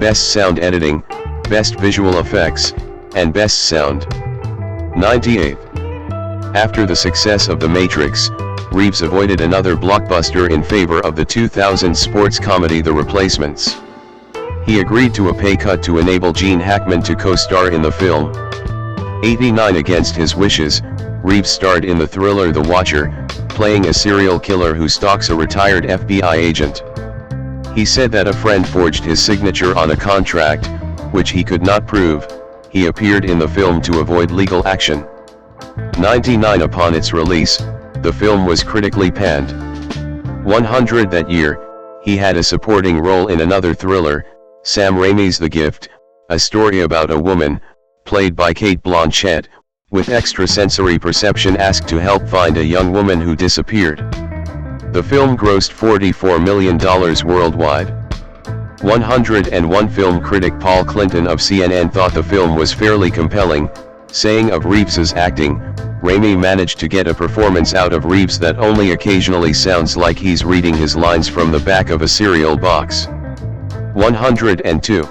Best Sound Editing, Best Visual Effects, and Best Sound. 98. After the success of The Matrix, Reeves avoided another blockbuster in favor of the 2000 sports comedy The Replacements. He agreed to a pay cut to enable Gene Hackman to co-star in the film. 89 Against his wishes, Reeves starred in the thriller The Watcher, playing a serial killer who stalks a retired FBI agent. He said that a friend forged his signature on a contract, which he could not prove. He appeared in the film to avoid legal action. 99 Upon its release, the film was critically panned. 100 That year, he had a supporting role in another thriller, Sam Raimi's The Gift, a story about a woman, played by Cate Blanchett, with extrasensory perception asked to help find a young woman who disappeared. The film grossed $44 million worldwide. 101 Film critic Paul Clinton of CNN thought the film was fairly compelling, saying of Reeves's acting, "Raimi managed to get a performance out of Reeves that only occasionally sounds like he's reading his lines from the back of a cereal box." 102.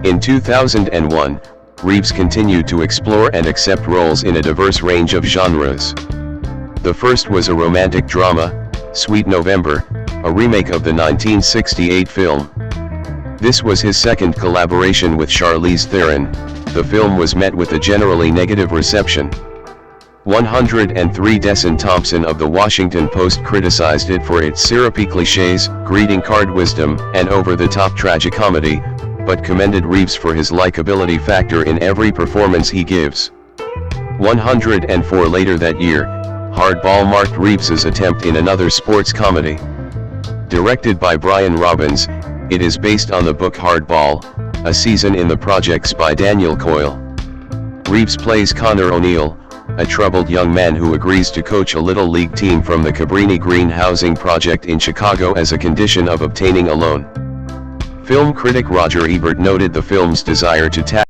In 2001, Reeves continued to explore and accept roles in a diverse range of genres. The first was a romantic drama, Sweet November, a remake of the 1968 film. This was his second collaboration with Charlize Theron. The film was met with a generally negative reception. 103 Desson Thompson of the Washington Post criticized it for its syrupy cliches, greeting card wisdom, and over-the-top tragicomedy, but commended Reeves for his likability factor in every performance he gives. 104 Later that year, Hardball marked Reeves's attempt in another sports comedy. Directed by Brian Robbins, it is based on the book Hardball, A Season in the Projects by Daniel Coyle. Reeves plays Connor O'Neill, a troubled young man who agrees to coach a little league team from the Cabrini Green housing project in Chicago as a condition of obtaining a loan. Film critic Roger Ebert noted the film's desire to